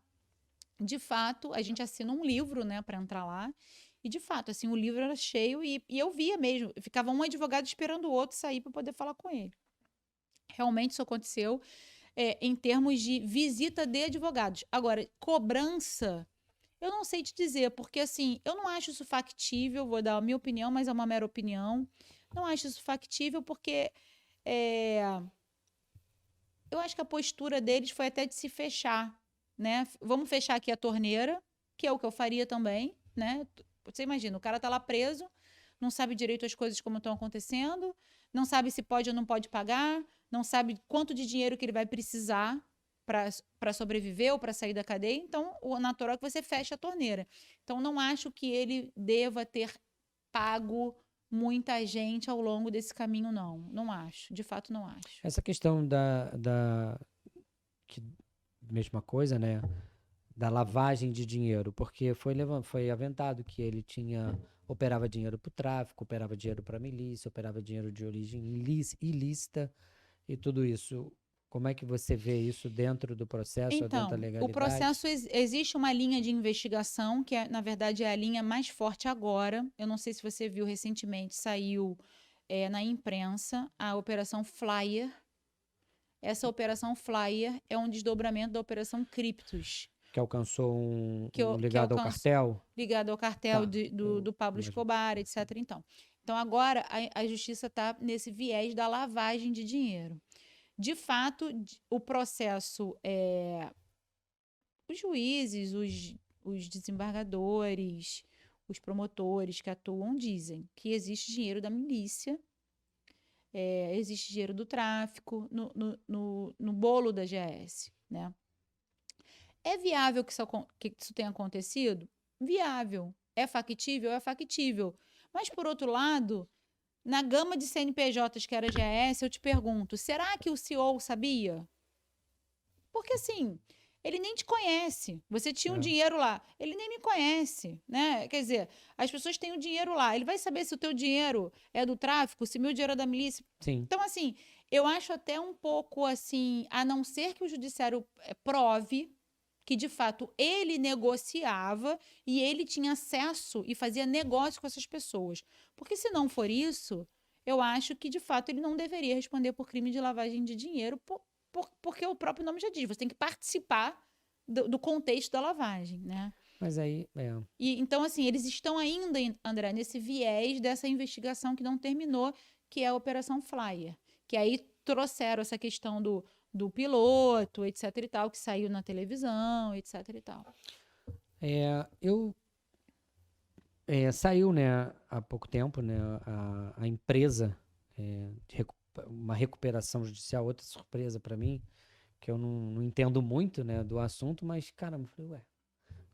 de fato, a gente assina um livro, né, para entrar lá. E de fato, assim, o livro era cheio e eu via mesmo, ficava um advogado esperando o outro sair para poder falar com ele. Realmente isso aconteceu em termos de visita de advogados. Agora, cobrança, eu não sei te dizer, porque assim, eu não acho isso factível, vou dar a minha opinião, mas é uma mera opinião. Não acho isso factível porque eu acho que a postura deles foi até de se fechar, né? Vamos fechar aqui a torneira, que é o que eu faria também, né? Você imagina, o cara tá lá preso, não sabe direito as coisas como estão acontecendo, não sabe se pode ou não pode pagar, não sabe quanto de dinheiro que ele vai precisar para sobreviver ou para sair da cadeia. Então, o natural é que você feche a torneira. Então, não acho que ele deva ter pago muita gente ao longo desse caminho, não. Não acho. De fato, não acho. essa questão mesma coisa, né? Da lavagem de dinheiro, porque foi aventado que ele operava dinheiro para o tráfico, operava dinheiro para a milícia, operava dinheiro de origem ilícita e tudo isso. Como é que você vê isso dentro do processo, dentro da Então, legalidade? o processo, existe uma linha de investigação, que na verdade é a linha mais forte agora. Eu não sei se você viu recentemente, saiu na imprensa a Operação Flyer. Essa Operação Flyer é um desdobramento da Operação Criptos. Que alcançou ligado ao cartel? Ligado ao cartel Tá. do Pablo Escobar, etc. Então agora a justiça está nesse viés da lavagem de dinheiro. De fato, o processo, os juízes, os desembargadores, os promotores que atuam dizem que existe dinheiro da milícia, existe dinheiro do tráfico no bolo da GS, né? É viável que isso tenha acontecido? Viável. É factível? É factível. Mas, por outro lado, na gama de CNPJs que era GS, eu te pergunto, será que o CEO sabia? Porque, assim, ele nem te conhece. Você tinha um dinheiro lá. Ele nem me conhece, né? Quer dizer, as pessoas têm o dinheiro lá. Ele vai saber se o teu dinheiro é do tráfico, se o meu dinheiro é da milícia. Sim. Então, assim, eu acho até um pouco, assim, a não ser que o judiciário prove que, de fato, ele negociava e ele tinha acesso e fazia negócio com essas pessoas. Porque, se não for isso, eu acho que, de fato, ele não deveria responder por crime de lavagem de dinheiro, porque o próprio nome já diz, você tem que participar do contexto da lavagem, né? Mas aí, então, assim, eles estão ainda, André, nesse viés dessa investigação que não terminou, que é a Operação Flyer. Que aí trouxeram essa questão do piloto, etc e tal, que saiu na televisão, etc e tal. Saiu, né, há pouco tempo, né, a empresa, uma recuperação judicial, outra surpresa para mim, que eu não entendo muito, né, do assunto, mas, cara, eu falei, ué,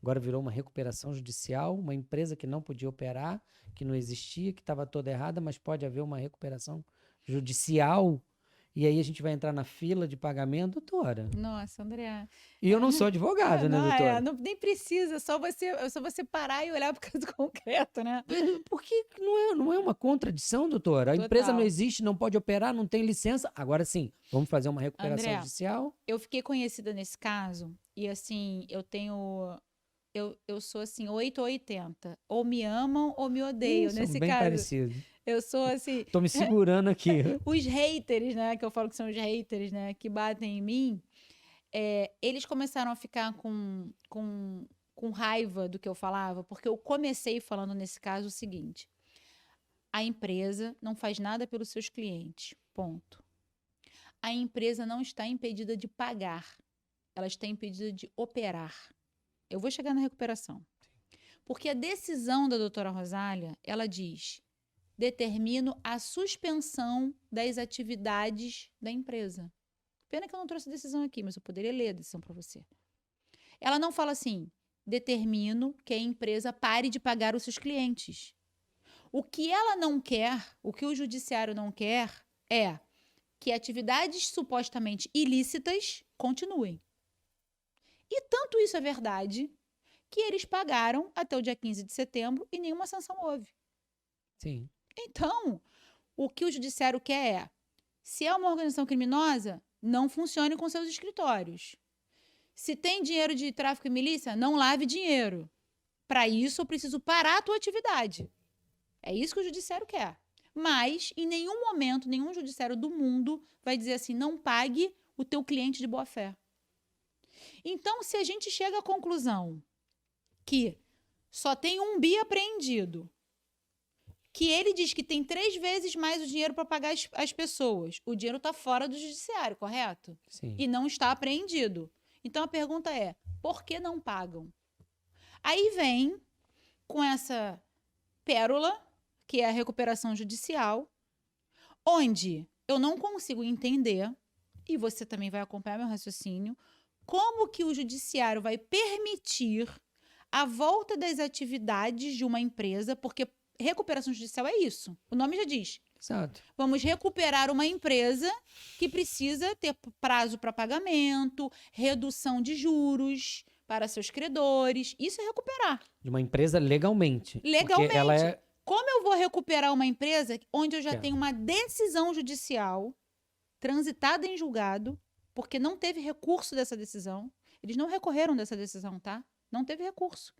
agora virou uma recuperação judicial, uma empresa que não podia operar, que não existia, que estava toda errada, mas pode haver uma recuperação judicial, e aí a gente vai entrar na fila de pagamento, doutora. Nossa, André. E eu não sou advogado, né, doutora? Nem precisa, é só você parar e olhar para o caso concreto, né? Porque não é uma contradição, doutora? A empresa não Total. existe, não pode operar, não tem licença. Agora sim, vamos fazer uma recuperação André, judicial? eu fiquei conhecida nesse caso e assim, eu sou assim, 8 ou 80. Ou me amam ou me odeiam. Somos Nesse bem caso, parecidos. eu sou assim, Tô me segurando aqui. os haters, né, que eu falo que são os haters, né, que batem em mim, eles começaram a ficar com raiva do que eu falava, porque eu comecei falando nesse caso o seguinte: a empresa não faz nada pelos seus clientes, ponto. A empresa não está impedida de pagar, ela está impedida de operar. Eu vou chegar na recuperação. Porque a decisão da doutora Rosália, ela diz: determino a suspensão das atividades da empresa. Pena que eu não trouxe a decisão aqui, mas eu poderia ler a decisão para você. Ela não fala assim: determino que a empresa pare de pagar os seus clientes. O que ela não quer, o que o judiciário não quer, é que atividades supostamente ilícitas continuem. E tanto isso é verdade que eles pagaram até o dia 15 de setembro e nenhuma sanção houve. Sim. Então, o que o judiciário quer é: se é uma organização criminosa, não funcione com seus escritórios. Se tem dinheiro de tráfico e milícia, não lave dinheiro. Para isso, eu preciso parar a tua atividade. É isso que o judiciário quer. Mas, em nenhum momento, nenhum judiciário do mundo vai dizer assim: não pague o teu cliente de boa fé. Então, se a gente chega à conclusão que só tem um bi apreendido, que ele diz que tem 3 vezes mais o dinheiro para pagar as pessoas, o dinheiro está fora do judiciário, correto? Sim. E não está apreendido. Então, a pergunta é: por que não pagam? Aí vem com essa pérola, que é a recuperação judicial, onde eu não consigo entender, e você também vai acompanhar meu raciocínio, como que o judiciário vai permitir a volta das atividades de uma empresa, porque recuperação judicial é isso. O nome já diz. Exato. Vamos recuperar uma empresa que precisa ter prazo para pagamento, redução de juros para seus credores. Isso é recuperar. De uma empresa legalmente. Legalmente. Porque ela é... Como eu vou recuperar uma empresa onde eu já tenho uma decisão judicial transitada em julgado, porque não teve recurso dessa decisão? Eles não recorreram dessa decisão, tá? Não teve recurso.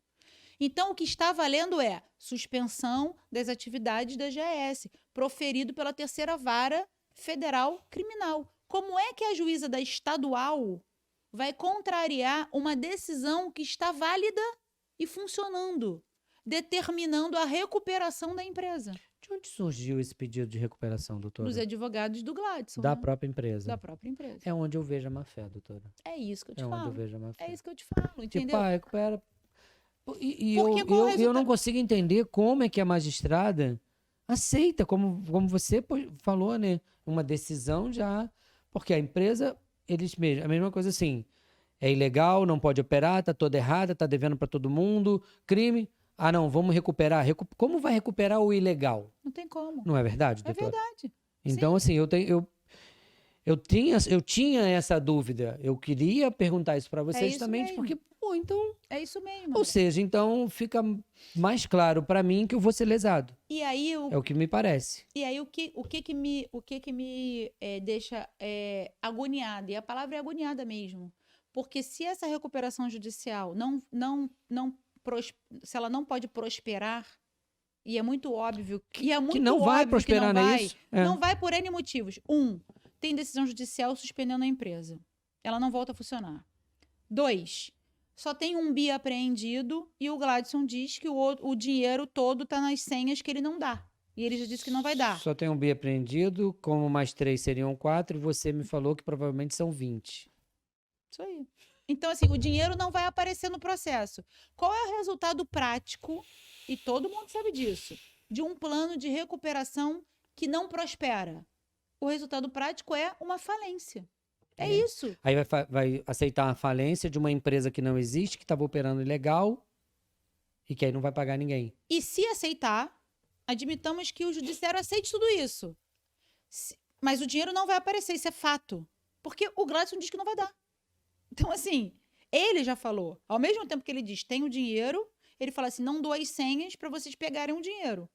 Então, o que está valendo é suspensão das atividades da GES, proferido pela terceira vara federal criminal. Como é que a juíza da estadual vai contrariar uma decisão que está válida e funcionando, determinando a recuperação da empresa? De onde surgiu esse pedido de recuperação, doutora? Dos advogados do Gladson. Da né? própria empresa. Da própria empresa. É onde eu vejo a má-fé, doutora. É isso que eu te É onde eu falo. vejo a má-fé. É isso que eu te falo, entendeu? Tipo, recupera... E Porque qual o eu resultado? não consigo entender como é que a magistrada aceita, como você falou, né? Uma decisão já... Porque a empresa, eles mesmos... A mesma coisa assim, é ilegal, não pode operar, tá toda errada, tá devendo para todo mundo, crime... Ah, não, vamos recuperar. Como vai recuperar o ilegal? Não tem como. Não é verdade, É doutora? verdade. Então, assim, eu tinha essa dúvida. Eu queria perguntar isso para você isso justamente mesmo. porque, pô, então... É isso mesmo. Ou seja, então fica mais claro para mim que eu vou ser lesado. E aí, É o que me parece. E aí o que me deixa agoniada? E a palavra é agoniada mesmo. Porque se essa recuperação judicial se ela não pode prosperar, e é muito óbvio que não vai prosperar, não não é vai, isso? não vai por N motivos. Tem decisão judicial suspendendo a empresa. Ela não volta a funcionar. 2, só tem um bi apreendido e o Gladson diz que o dinheiro todo está nas senhas que ele não dá. E ele já disse que não vai dar. Só tem um bi apreendido, como mais 3 seriam 4, e você me falou que provavelmente são 20. Isso aí. Então, assim, o dinheiro não vai aparecer no processo. Qual é o resultado prático e todo mundo sabe disso, de um plano de recuperação que não prospera. O resultado prático é uma falência. É isso. Aí vai aceitar uma falência de uma empresa que não existe, que estava operando ilegal e que aí não vai pagar ninguém. E se aceitar, admitamos que o judiciário aceite tudo isso. Mas o dinheiro não vai aparecer, isso é fato. Porque o Gladson diz que não vai dar. Então, assim, ele já falou. Ao mesmo tempo que ele diz, tem o dinheiro, ele fala assim, não dou as senhas para vocês pegarem o dinheiro.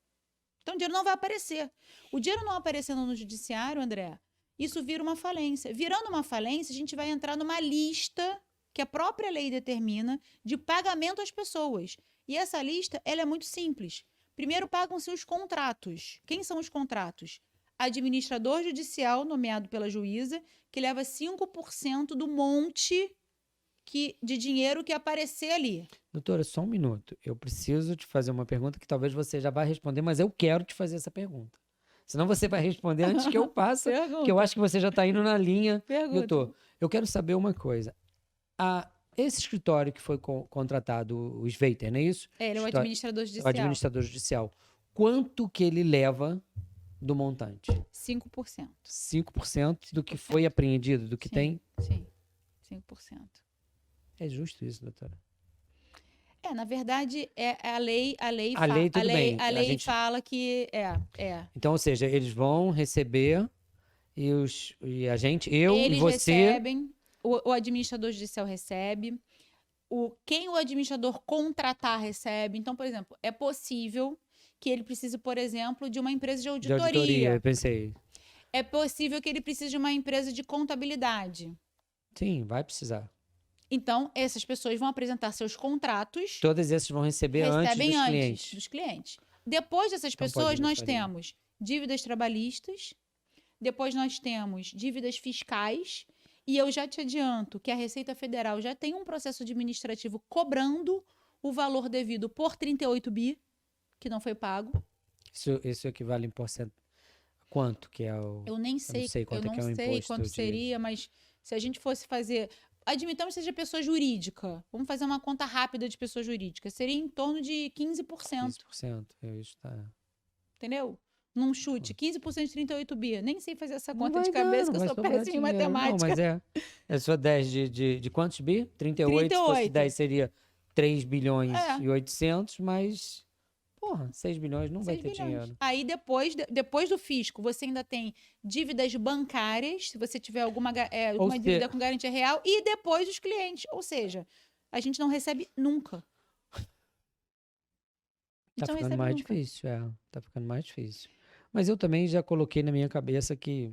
Então, o dinheiro não vai aparecer. O dinheiro não aparecendo no judiciário, André, isso vira uma falência. Virando uma falência, a gente vai entrar numa lista que a própria lei determina de pagamento às pessoas. E essa lista, ela é muito simples. Primeiro, pagam-se os contratos. Quem são os contratos? Administrador judicial, nomeado pela juíza, que leva 5% do monte de dinheiro que aparecer ali. Doutora, só um minuto. Eu preciso te fazer uma pergunta que talvez você já vai responder, mas eu quero te fazer essa pergunta. Senão você vai responder antes que eu passe, porque eu acho que você já está indo na linha. Doutor, eu quero saber uma coisa. Esse escritório que foi contratado, o Sveiter, não é isso? Ele é o administrador judicial. O administrador judicial. Quanto que ele leva do montante? 5%. 5% do que foi apreendido, do que tem? Sim, 5%. É justo isso, doutora? Na verdade, a lei fala que é. Então, ou seja, eles vão receber e a gente, eles e você... recebem, o administrador judicial recebe, quem o administrador contratar recebe. Então, por exemplo, é possível que ele precise, por exemplo, de uma empresa de auditoria. De auditoria, eu pensei. É possível que ele precise de uma empresa de contabilidade. Sim, vai precisar. Então, essas pessoas vão apresentar seus contratos. Todas essas vão receber antes dos clientes. Depois dessas pessoas, nós temos dívidas trabalhistas, depois nós temos dívidas fiscais, e eu já te adianto que a Receita Federal já tem um processo administrativo cobrando o valor devido por 38 bi, que não foi pago. Isso equivale em porcentagem. Quanto que é o... Eu nem sei, quanto seria, mas se a gente fosse fazer... Admitamos que seja pessoa jurídica. Vamos fazer uma conta rápida de pessoa jurídica. Seria em torno de 15%. 15%. Isso tá... Entendeu? Num chute. 15% de 38 bi. Nem sei fazer essa conta de cabeça, que eu sou péssima em matemática. Não, mas é só 10 de quantos bi? 38. Se fosse 10 seria 3 bilhões e 800, mas... Porra, 6 bilhões não vai ter dinheiro. Aí, depois do fisco, você ainda tem dívidas bancárias, se você tiver alguma dívida com garantia real, e depois os clientes. Ou seja, a gente não recebe nunca. Tá ficando mais difícil, Tá ficando mais difícil. Mas eu também já coloquei na minha cabeça que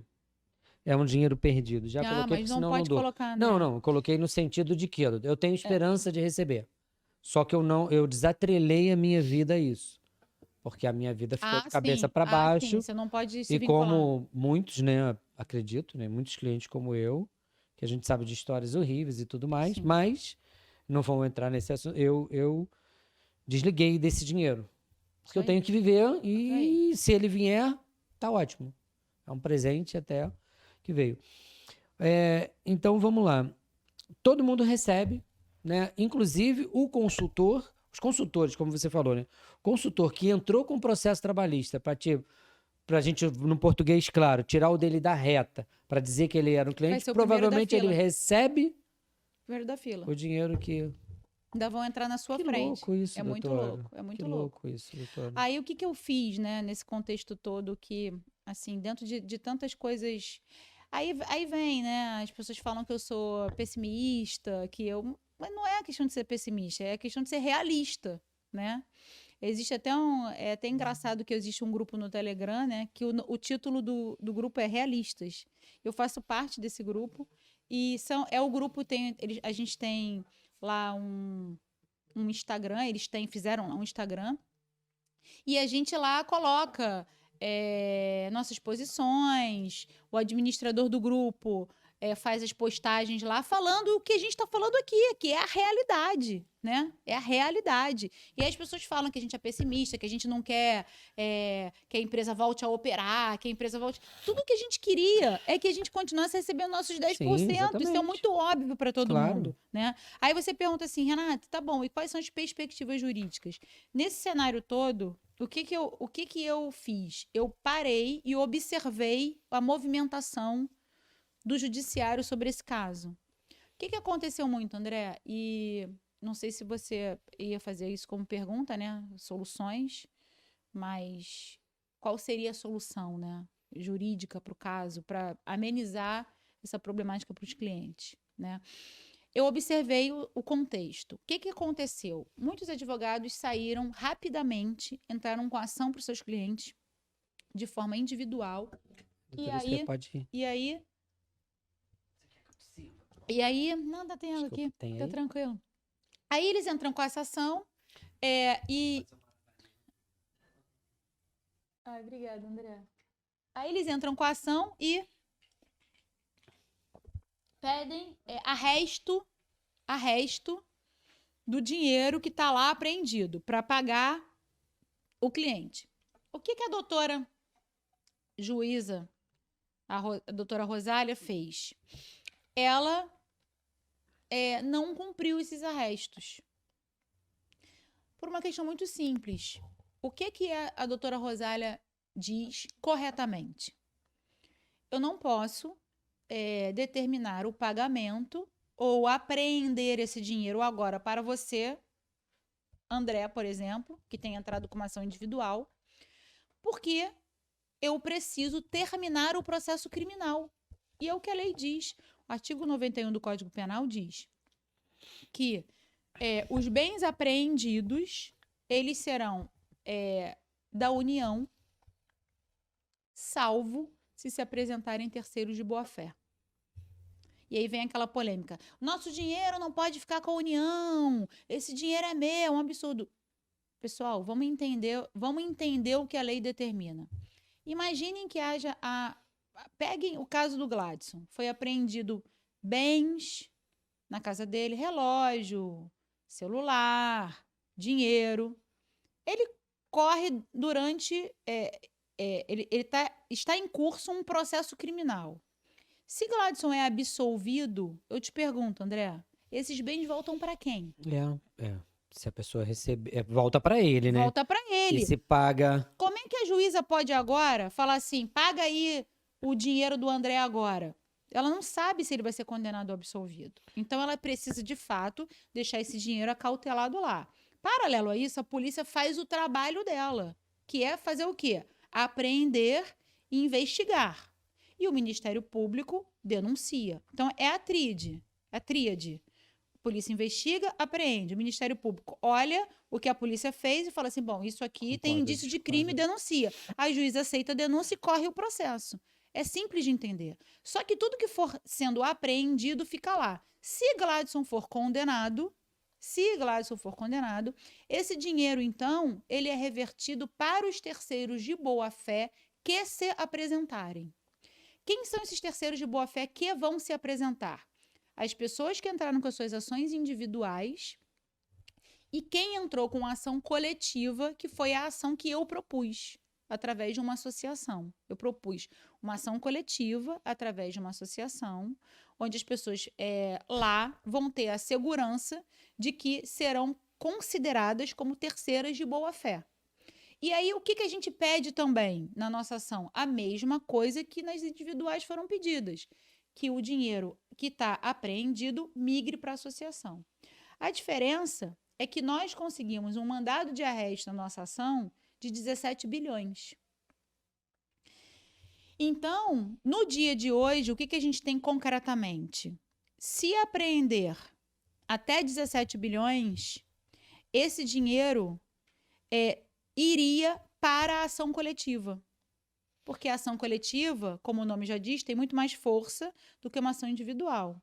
é um dinheiro perdido. Já coloquei, mas não pode colocar, né? Não, eu coloquei no sentido de que eu tenho esperança de receber. Só que eu desatrelei a minha vida a isso. Porque a minha vida ficou de cabeça para baixo. Sim. Você não pode se vincular. Como muitos, né, acredito, né, muitos clientes como eu, que a gente sabe de histórias horríveis e tudo mais, mas não vamos entrar nesse assunto. Eu desliguei desse dinheiro. Porque eu tenho que viver e se ele vier, tá ótimo. É um presente até que veio. Então, vamos lá. Todo mundo recebe, né? Inclusive o consultor, os consultores, como você falou, né? Consultor que entrou com processo trabalhista para a gente, no português, claro, tirar o dele da reta, para dizer que ele era um cliente, provavelmente ele recebe primeiro da fila. O dinheiro que... Ainda vão entrar na sua frente. Louco isso, é muito louco. É muito louco isso, doutora. Aí o que eu fiz, né, nesse contexto todo que, assim, dentro de tantas coisas... Aí vem, né, as pessoas falam que eu sou pessimista, mas não é a questão de ser pessimista, é a questão de ser realista, né? Existe até é até engraçado que existe um grupo no Telegram, né, que o título do grupo é Realistas. Eu faço parte desse grupo e o grupo a gente tem lá um Instagram, fizeram lá um Instagram e a gente lá coloca nossas posições, o administrador do grupo faz as postagens lá falando o que a gente está falando aqui, que é a realidade, né? É a realidade. E aí as pessoas falam que a gente é pessimista, que a gente não quer que a empresa volte a operar, que a empresa volte... Tudo que a gente queria é que a gente continuasse recebendo nossos 10%. Sim, Isso é exatamente. muito óbvio para todo Claro. mundo, né? Aí você pergunta assim, Renata, tá bom, e quais são as perspectivas jurídicas? Nesse cenário todo, o que eu fiz? Eu parei e observei a movimentação do judiciário sobre esse caso. O que aconteceu muito, André? E não sei se você ia fazer isso como pergunta, né? Soluções, mas qual seria a solução, né? Jurídica para o caso, para amenizar essa problemática para os clientes, né? Eu observei o contexto. O que aconteceu? Muitos advogados saíram rapidamente, entraram com ação para os seus clientes de forma individual. E aí, nada tem água aqui, tá tranquilo. Aí eles entram com essa ação Ai, obrigada, André. Aí eles entram com a ação e pedem arresto do dinheiro que está lá apreendido para pagar o cliente. O que a doutora juíza, a doutora Rosália, fez? Ela não cumpriu esses arrestos. Por uma questão muito simples. O que a doutora Rosália diz corretamente? Eu não posso determinar o pagamento ou apreender esse dinheiro agora para você, André, por exemplo, que tem entrado com uma ação individual, porque eu preciso terminar o processo criminal. E é o que a lei diz. O artigo 91 do Código Penal diz que os bens apreendidos, eles serão da União, salvo se apresentarem terceiros de boa-fé. E aí vem aquela polêmica. Nosso dinheiro não pode ficar com a União. Esse dinheiro é meu, é um absurdo. Pessoal, vamos entender o que a lei determina. Imaginem que haja peguem o caso do Gladson. Foi apreendido bens na casa dele, relógio, celular, dinheiro. Ele corre durante... está em curso um processo criminal. Se Gladson é absolvido, eu te pergunto, André, esses bens voltam para quem? Se a pessoa receber, volta para ele, né? Volta para ele. E se paga... Como é que a juíza pode agora falar assim, paga aí o dinheiro do André agora? Ela não sabe se ele vai ser condenado ou absolvido. Então, ela precisa, de fato, deixar esse dinheiro acautelado lá. Paralelo a isso, a polícia faz o trabalho dela, que é fazer o quê? Apreender e investigar. E o Ministério Público denuncia. Então, é a tríade. A polícia investiga, apreende. O Ministério Público olha o que a polícia fez e fala assim, bom, isso aqui tem indício de crime e denuncia. A juíza aceita a denúncia e corre o processo. É simples de entender. Só que tudo que for sendo apreendido fica lá. Se Gladson for condenado, esse dinheiro, então, ele é revertido para os terceiros de boa-fé que se apresentarem. Quem são esses terceiros de boa-fé que vão se apresentar? As pessoas que entraram com as suas ações individuais e quem entrou com a ação coletiva, que foi a ação que eu propus, através de uma associação. Eu propus uma ação coletiva, através de uma associação, onde as pessoas lá vão ter a segurança de que serão consideradas como terceiras de boa-fé. E aí, o que a gente pede também na nossa ação? A mesma coisa que nas individuais foram pedidas, que o dinheiro que está apreendido migre para a associação. A diferença é que nós conseguimos um mandado de arresto na nossa ação de 17 bilhões. Então, no dia de hoje, o que a gente tem concretamente? Se apreender até 17 bilhões, esse dinheiro iria para a ação coletiva. Porque a ação coletiva, como o nome já diz, tem muito mais força do que uma ação individual.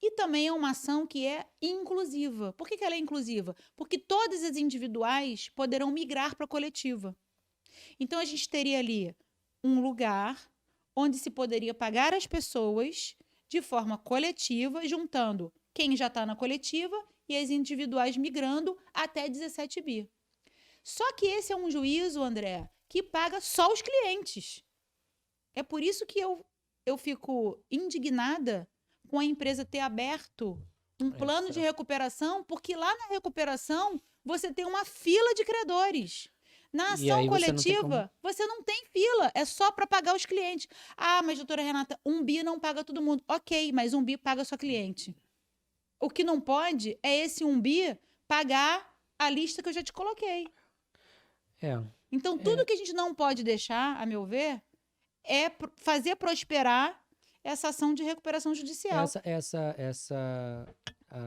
E também é uma ação que é inclusiva. Por que ela é inclusiva? Porque todas as individuais poderão migrar para a coletiva. Então, a gente teria ali um lugar onde se poderia pagar as pessoas de forma coletiva, juntando quem já está na coletiva e as individuais migrando até 17 bi. Só que esse é um juízo, André, que paga só os clientes. É por isso que eu fico indignada com a empresa ter aberto um plano de recuperação, porque lá na recuperação você tem uma fila de credores. Na ação coletiva, você não tem fila, é só para pagar os clientes. Ah, mas doutora Renata, 1 bi não paga todo mundo. Ok, mas 1 bi paga só cliente. O que não pode é esse 1 bi pagar a lista que eu já te coloquei. Então, tudo que a gente não pode deixar, a meu ver, é fazer prosperar essa ação de recuperação judicial. Essa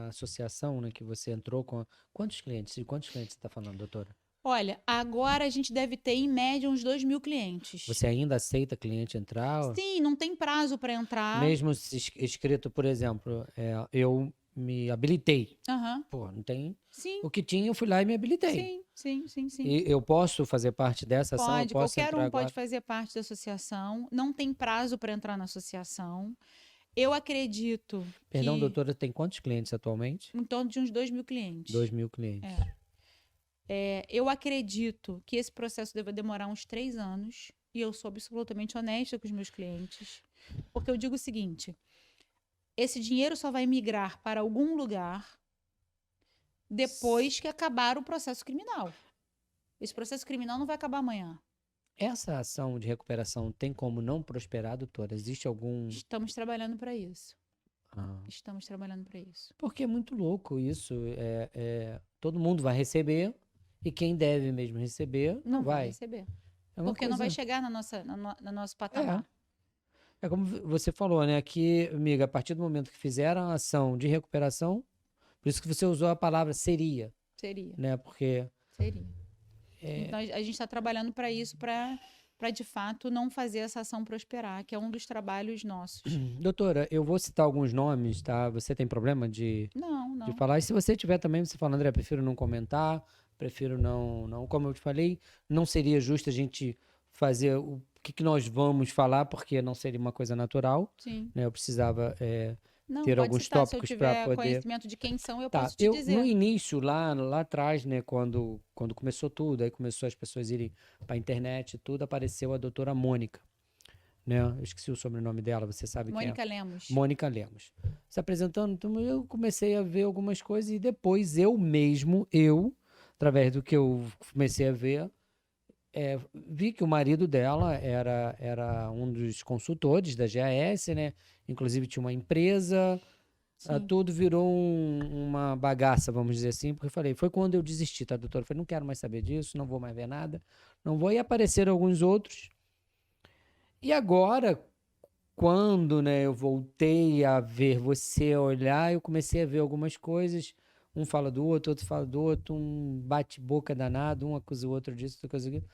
associação, né, que você entrou com... Quantos clientes? De quantos clientes você está falando, doutora? Olha, agora a gente deve ter, em média, uns 2.000 clientes. Você ainda aceita cliente entrar? Sim, não tem prazo para entrar. Mesmo escrito, por exemplo, eu me habilitei. Uhum. Pô, não tem... Sim. O que tinha, eu fui lá e me habilitei. Sim. E eu posso fazer parte dessa ação? Pode, qualquer um pode fazer parte da associação. Não tem prazo para entrar na associação. Eu acredito Perdão, doutora, tem quantos clientes atualmente? Em torno de uns 2.000 clientes. 2.000 clientes. Eu acredito que esse processo deva demorar uns 3 anos. E eu sou absolutamente honesta com os meus clientes. Porque eu digo o seguinte, esse dinheiro só vai migrar para algum lugar depois que acabar o processo criminal. Esse processo criminal não vai acabar amanhã. Essa ação de recuperação tem como não prosperar, doutora? Existe algum... Estamos trabalhando para isso. Estamos trabalhando para isso. Porque é muito louco isso. Todo mundo vai receber e quem deve mesmo receber não vai receber. Porque não vai chegar no nosso patamar. É como você falou, né? Que, amiga, a partir do momento que fizeram a ação de recuperação, por isso que você usou a palavra seria. Seria. Né? Porque... Seria. Então, a gente está trabalhando para isso, para de fato não fazer essa ação prosperar, que é um dos trabalhos nossos. Doutora, eu vou citar alguns nomes, tá? Você tem problema de falar? E se você tiver também, você fala, André, prefiro não comentar, prefiro não. Como eu te falei, não seria justo a gente fazer o que nós vamos falar, porque não seria uma coisa natural. Sim. Né? Eu precisava ter alguns tópicos para poder... Se eu tiver conhecimento de quem são, eu posso te dizer. No início, lá atrás, né, quando começou tudo, aí começou as pessoas irem para a internet e tudo, apareceu a doutora Mônica. Né? Eu esqueci o sobrenome dela, você sabe quem é. Mônica Lemos. Mônica Lemos. Se apresentando, então eu comecei a ver algumas coisas e depois eu mesmo, através do que eu comecei a ver, vi que o marido dela era um dos consultores da GAS, né? Inclusive tinha uma empresa, tudo virou uma bagaça, vamos dizer assim, porque eu falei, foi quando eu desisti, tá, doutora? Eu falei, não quero mais saber disso, não vou mais ver nada, não vou, e apareceram alguns outros. E agora, quando, né, eu voltei a ver você olhar, eu comecei a ver algumas coisas, um fala do outro, outro fala do outro, um bate-boca danado, um acusa o outro disso, outra coisa aquilo.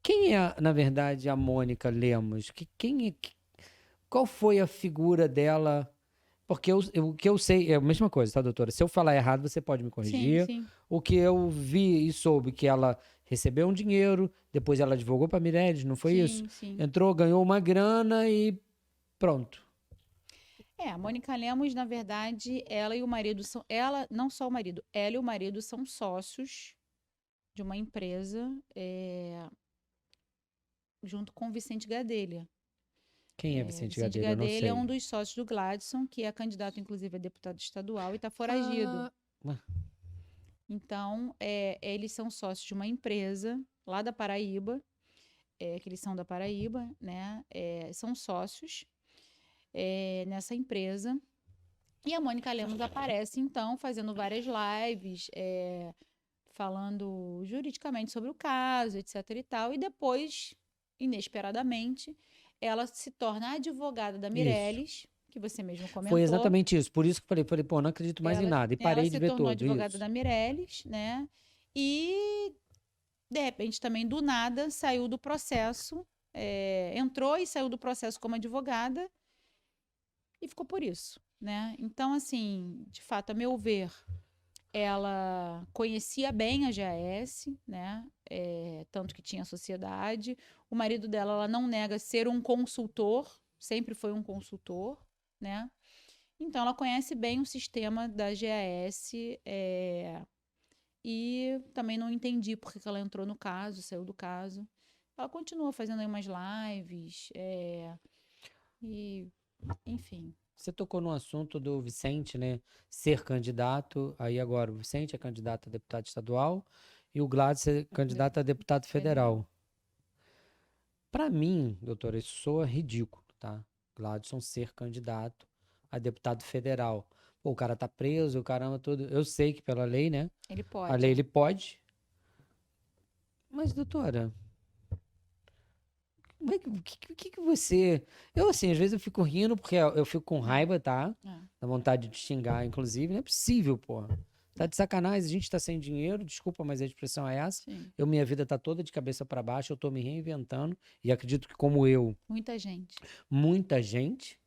Quem é, na verdade, a Mônica Lemos? Qual foi a figura dela? Porque o que eu sei é a mesma coisa, tá, doutora? Se eu falar errado, você pode me corrigir. Sim. O que eu vi e soube que ela recebeu um dinheiro, depois ela advogou para Mireles, não foi isso? Sim. Entrou, ganhou uma grana e pronto. A Mônica Lemos, na verdade, ela e o marido são... Ela, não só o marido, ela e o marido são sócios de uma empresa junto com o Vicente Gadelha. Quem é Vicente Gadelha? Vicente Gadelha é um dos sócios do Gladson, que é candidato, inclusive, a deputado estadual e está foragido. Então, eles são sócios de uma empresa lá da Paraíba, que eles são da Paraíba, né? São sócios nessa empresa. E a Mônica Lemos aparece, então, fazendo várias lives, falando juridicamente sobre o caso, etc. e tal. E depois, inesperadamente, ela se torna advogada da Mireles, que você mesmo comentou. Foi exatamente isso. Por isso que eu falei, pô, não acredito mais em nada. E parei de ver tudo. Ela se tornou advogada da Mireles, né? E, de repente, também, do nada, saiu do processo, entrou e saiu do processo como advogada e ficou por isso, né? Então, assim, de fato, a meu ver, ela conhecia bem a GAS, né? Tanto que tinha sociedade. O marido dela, ela não nega ser um consultor, sempre foi um consultor, né? Então, ela conhece bem o sistema da GAS, e também não entendi por que ela entrou no caso, saiu do caso. Ela continua fazendo aí umas lives, e, enfim. Você tocou no assunto do Vicente, né? Ser candidato. Aí agora, o Vicente é candidato a deputado estadual e o Gladys é candidato a deputado federal. Para mim, doutora, isso soa ridículo, tá? Gladson ser candidato a deputado federal. Pô, o cara tá preso, o caramba todo. Eu sei que pela lei, né? Ele A pode. lei ele pode. Mas, doutora, como é que você. Eu, assim, às vezes eu fico rindo porque eu fico com raiva, tá? Da vontade de xingar, inclusive. Não é possível, porra. Tá de sacanagem, a gente tá sem dinheiro, desculpa, mas a expressão é essa. Sim. Minha vida tá toda de cabeça para baixo, eu tô me reinventando e acredito que como eu, muita gente,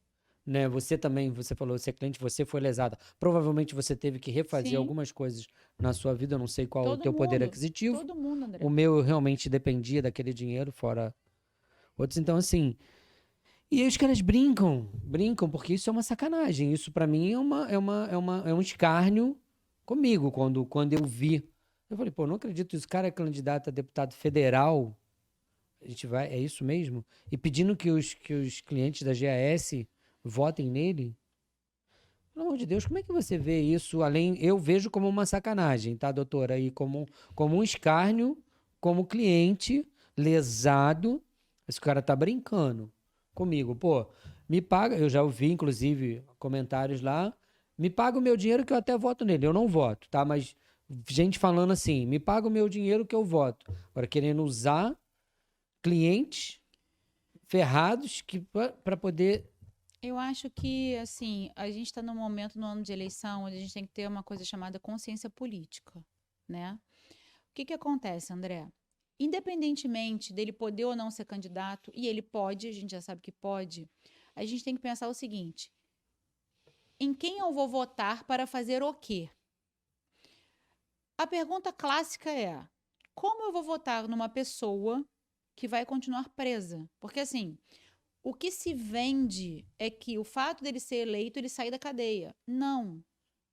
né? Você também, você falou, você é cliente, você foi lesada. Provavelmente você teve que refazer Sim. algumas coisas na sua vida, eu não sei qual Todo o teu poder mundo, aquisitivo. Todo mundo, André. O meu realmente dependia daquele dinheiro, fora outros. Então, assim, e aí os caras brincam, porque isso é uma sacanagem. Isso pra mim é um escárnio comigo, quando eu vi. Eu falei, pô, não acredito, esse cara é candidato a deputado federal, a gente vai, é isso mesmo? E pedindo que os clientes da GAS votem nele? Pelo amor de Deus, como é que você vê isso? Além, eu vejo como uma sacanagem, tá, doutora? E como um escárnio, como cliente lesado. Esse cara tá brincando comigo. Pô, me paga. Eu já ouvi, inclusive, comentários lá. Me paga o meu dinheiro que eu até voto nele. Eu não voto, tá? Mas gente falando assim: me paga o meu dinheiro que eu voto. Agora, querendo usar clientes ferrados para poder. Eu acho que, assim, a gente está num momento, no ano de eleição, onde a gente tem que ter uma coisa chamada consciência política, né? O que acontece, André? Independentemente dele poder ou não ser candidato, e ele pode, a gente já sabe que pode, a gente tem que pensar o seguinte: em quem eu vou votar para fazer o quê? A pergunta clássica é: como eu vou votar numa pessoa que vai continuar presa? Porque, assim, o que se vende é que o fato dele ser eleito, ele sai da cadeia. Não.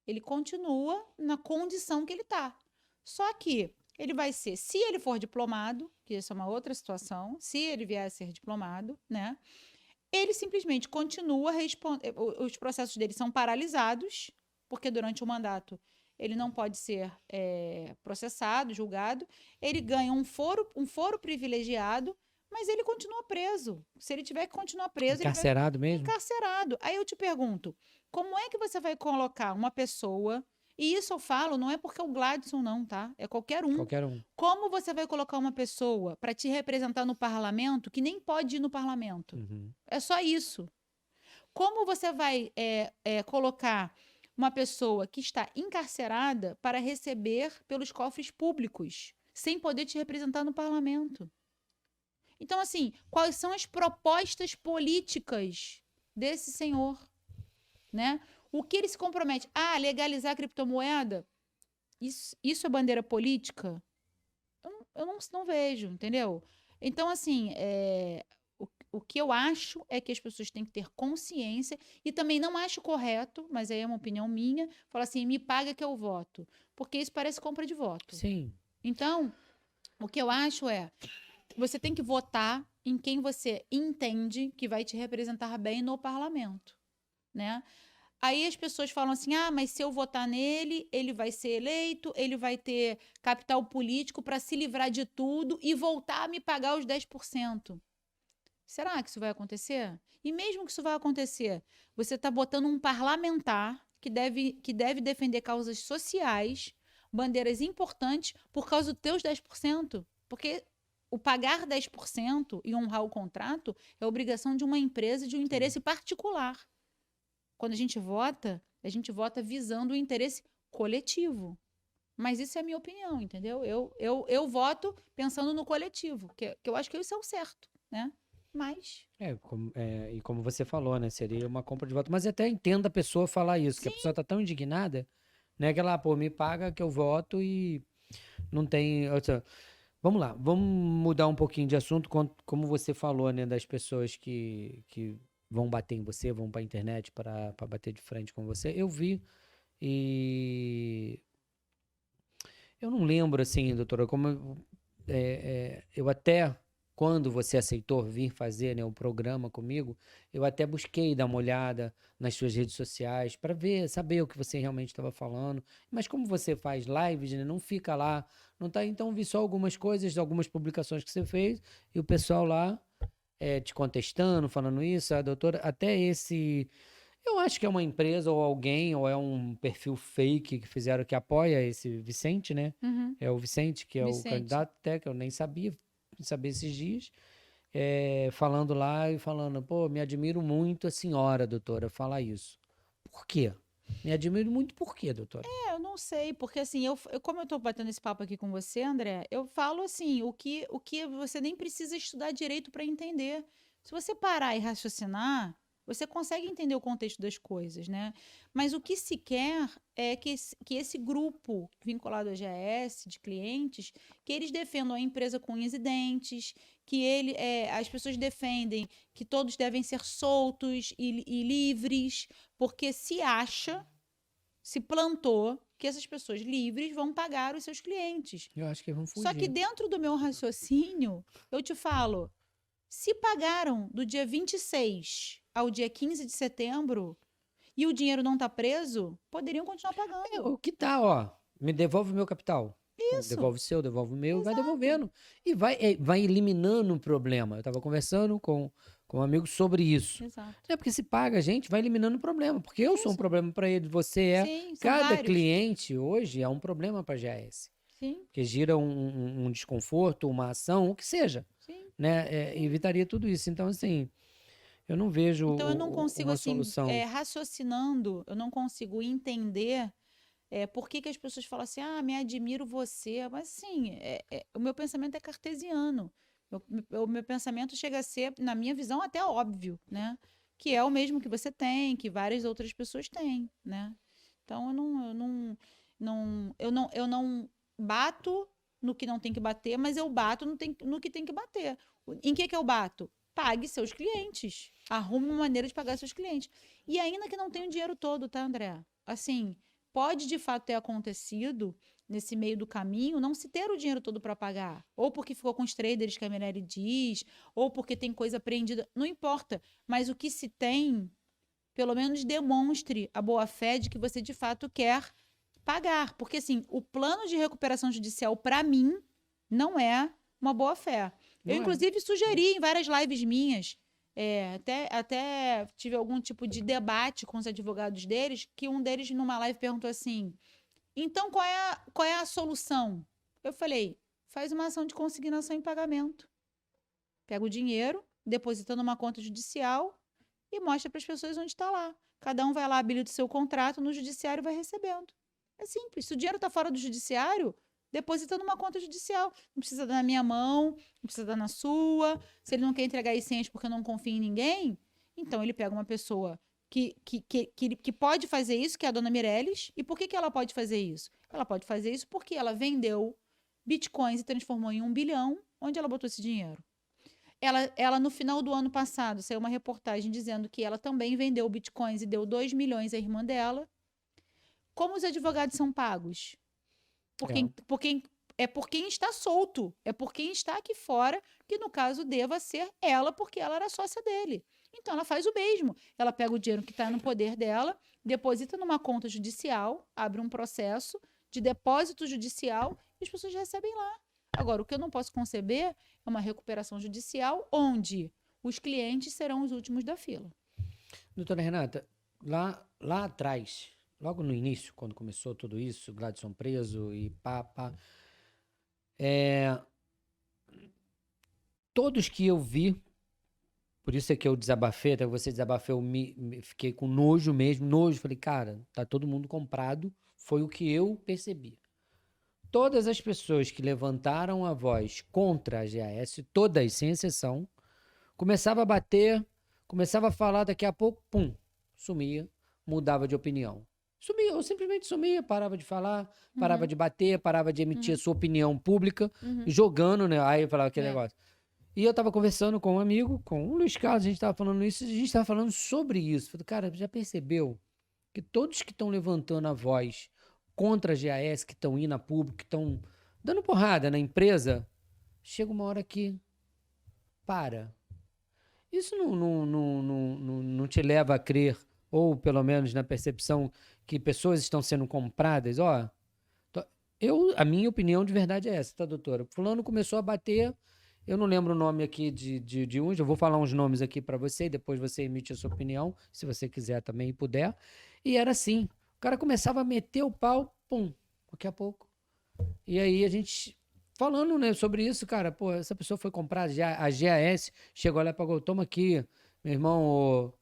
Ele continua na condição que ele está. Só que ele vai ser, se ele for diplomado, que isso é uma outra situação, se ele vier a ser diplomado, né? Ele simplesmente continua os processos dele são paralisados, porque durante o mandato ele não pode ser processado, julgado. Ele ganha um foro privilegiado, mas ele continua preso. Se ele tiver que continuar preso, Encarcerado ele vai mesmo? Encarcerado. Aí eu te pergunto, como é que você vai colocar uma pessoa, e isso eu falo, não é porque é o Gladson não, tá? É qualquer um. Qualquer um. Como você vai colocar uma pessoa para te representar no parlamento que nem pode ir no parlamento? Uhum. É só isso. Como você vai colocar uma pessoa que está encarcerada para receber pelos cofres públicos, sem poder te representar no parlamento? Então, assim, quais são as propostas políticas desse senhor, né? O que ele se compromete? Ah, legalizar a criptomoeda? Isso é bandeira política? Eu não vejo, entendeu? Então, assim, o que eu acho é que as pessoas têm que ter consciência, e também não acho correto, mas aí é uma opinião minha, falar assim, me paga que eu voto. Porque isso parece compra de voto. Sim. Então, o que eu acho é, você tem que votar em quem você entende que vai te representar bem no parlamento, né? Aí as pessoas falam assim: ah, mas se eu votar nele, ele vai ser eleito, ele vai ter capital político para se livrar de tudo e voltar a me pagar os 10%. Será que isso vai acontecer? E mesmo que isso vai acontecer, você está botando um parlamentar que deve defender causas sociais, bandeiras importantes, por causa dos teus 10%. Porque o pagar 10% e honrar o contrato é obrigação de uma empresa de um interesse particular. Quando a gente vota visando o interesse coletivo. Mas isso é a minha opinião, entendeu? Eu voto pensando no coletivo, que eu acho que isso é o certo, né? Mas... E como você falou, né? Seria uma compra de voto. Mas eu até entendo a pessoa falar isso, que a Sim. pessoa tá tão indignada, né? Que ela, pô, me paga que eu voto e não tem... Vamos lá, vamos mudar um pouquinho de assunto, como você falou, né? Das pessoas que vão bater em você, vão pra internet para bater de frente com você. Eu vi e eu não lembro, assim, doutora, eu até, quando você aceitou vir fazer, né, o programa comigo, eu até busquei dar uma olhada nas suas redes sociais para ver, saber o que você realmente estava falando. Mas como você faz lives, né, não fica lá, não tá, então vi só algumas coisas, algumas publicações que você fez e o pessoal lá te contestando, falando isso, a doutora, até esse. Eu acho que é uma empresa ou alguém, ou é um perfil fake que fizeram que apoia esse Vicente, né? Uhum. É o Vicente, que é o Vicente. candidato, até que eu nem sabia, fui saber esses dias, falando lá e falando, pô, me admiro muito a senhora, doutora, falar isso. Por quê? Me admiro muito por quê, doutora? Eu não sei, porque assim, como eu tô batendo esse papo aqui com você, André, eu falo assim, o que você nem precisa estudar direito para entender. Se você parar e raciocinar, você consegue entender o contexto das coisas, né? Mas o que se quer é que esse grupo vinculado à GAS, de clientes, que eles defendam a empresa com unhas e dentes, as pessoas defendem que todos devem ser soltos e livres, porque se plantou que essas pessoas livres vão pagar os seus clientes. Eu acho que vão Só que fugir. dentro do meu raciocínio, eu te falo, se pagaram do dia 26 ao dia 15 de setembro e o dinheiro não está preso, poderiam continuar pagando. O que tá, ó, me devolve o meu capital. Ou Isso, devolve o seu, devolve o meu, vai exato. devolvendo. E vai eliminando o problema. Eu estava conversando com um amigo sobre isso. Exato. É porque se paga a gente, vai eliminando o problema. Porque eu sou um Isso. problema para ele, você é. Sim, são Cada vários. cliente hoje é um problema para a GAS. Sim, Porque gira um desconforto, uma ação, o que seja. sim. Né? Evitaria tudo isso. Então, assim, eu não vejo Então eu não consigo, uma assim, solução. raciocinando, eu não consigo entender por que, que as pessoas falam assim, ah, me admiro você. Mas assim, o meu pensamento é cartesiano. O meu pensamento chega a ser, na minha visão, até óbvio, né? Que é o mesmo que você tem, que várias outras pessoas têm, né? Então eu não bato no que não tem que bater, mas eu bato no que tem que bater. Em que eu bato? Pague seus clientes. Arrume uma maneira de pagar seus clientes. E ainda que não tenha o dinheiro todo, tá, André? Assim, pode de fato ter acontecido nesse meio do caminho não se ter o dinheiro todo para pagar, ou porque ficou com os traders que a Mirelle diz, ou porque tem coisa apreendida, não importa, mas o que se tem, pelo menos demonstre a boa-fé de que você de fato quer pagar, porque assim, o plano de recuperação judicial para mim não é uma boa-fé. Eu Não é? inclusive sugeri em várias lives minhas, até tive algum tipo de debate com os advogados deles, que um deles numa live perguntou assim: então qual é a solução? Eu falei: faz uma ação de consignação em pagamento. Pega o dinheiro, deposita numa conta judicial e mostra para as pessoas onde está lá. Cada um vai lá, habilita o seu contrato, no judiciário vai recebendo. É simples. Se o dinheiro está fora do judiciário, deposita numa conta judicial. Não precisa dar na minha mão, não precisa dar na sua. Se ele não quer entregar as senhas porque não confia em ninguém, então ele pega uma pessoa que pode fazer isso, que é a dona Mireles. E por que ela pode fazer isso? Ela pode fazer isso porque ela vendeu bitcoins e transformou em 1 bilhão. Onde ela botou esse dinheiro? Ela, no final do ano passado, saiu uma reportagem dizendo que ela também vendeu bitcoins e deu 2 milhões à irmã dela. Como os advogados são pagos? É. Por quem está solto, é por quem está aqui fora, que no caso deva ser ela, porque ela era sócia dele. Então ela faz o mesmo. Ela pega o dinheiro que está no poder dela, deposita numa conta judicial, abre um processo de depósito judicial e as pessoas recebem lá. Agora, o que eu não posso conceber é uma recuperação judicial onde os clientes serão os últimos da fila. Doutora Renata, lá atrás, logo no início, quando começou tudo isso, Gladson preso e todos que eu vi, por isso é que eu desabafei, até você desabafou, fiquei com nojo mesmo, nojo, falei, cara, tá todo mundo comprado, foi o que eu percebi. Todas as pessoas que levantaram a voz contra a GAS, todas, sem exceção, começava a bater, começava a falar, daqui a pouco, pum, sumia, mudava de opinião. Sumia, eu simplesmente sumia, parava de falar, parava de bater, parava de emitir a sua opinião pública, jogando, né? Aí eu falava aquele negócio. E eu estava conversando com um amigo, com o Luiz Carlos, a gente estava falando isso, e a gente estava falando sobre isso. Falei, cara, já percebeu que todos que estão levantando a voz contra a GAS, que estão indo a público, que estão dando porrada na empresa, chega uma hora que para. Isso não te leva a crer, ou pelo menos na percepção que pessoas estão sendo compradas? Ó, a minha opinião de verdade é essa, tá, doutora? Fulano começou a bater, eu não lembro o nome aqui de uns, eu vou falar uns nomes aqui para você, e depois você emite a sua opinião, se você quiser também e puder. E era assim, o cara começava a meter o pau, pum, daqui a pouco. E aí a gente falando, né, sobre isso, cara, pô, essa pessoa foi comprada, já, a GAS chegou lá e pagou, toma aqui, meu irmão,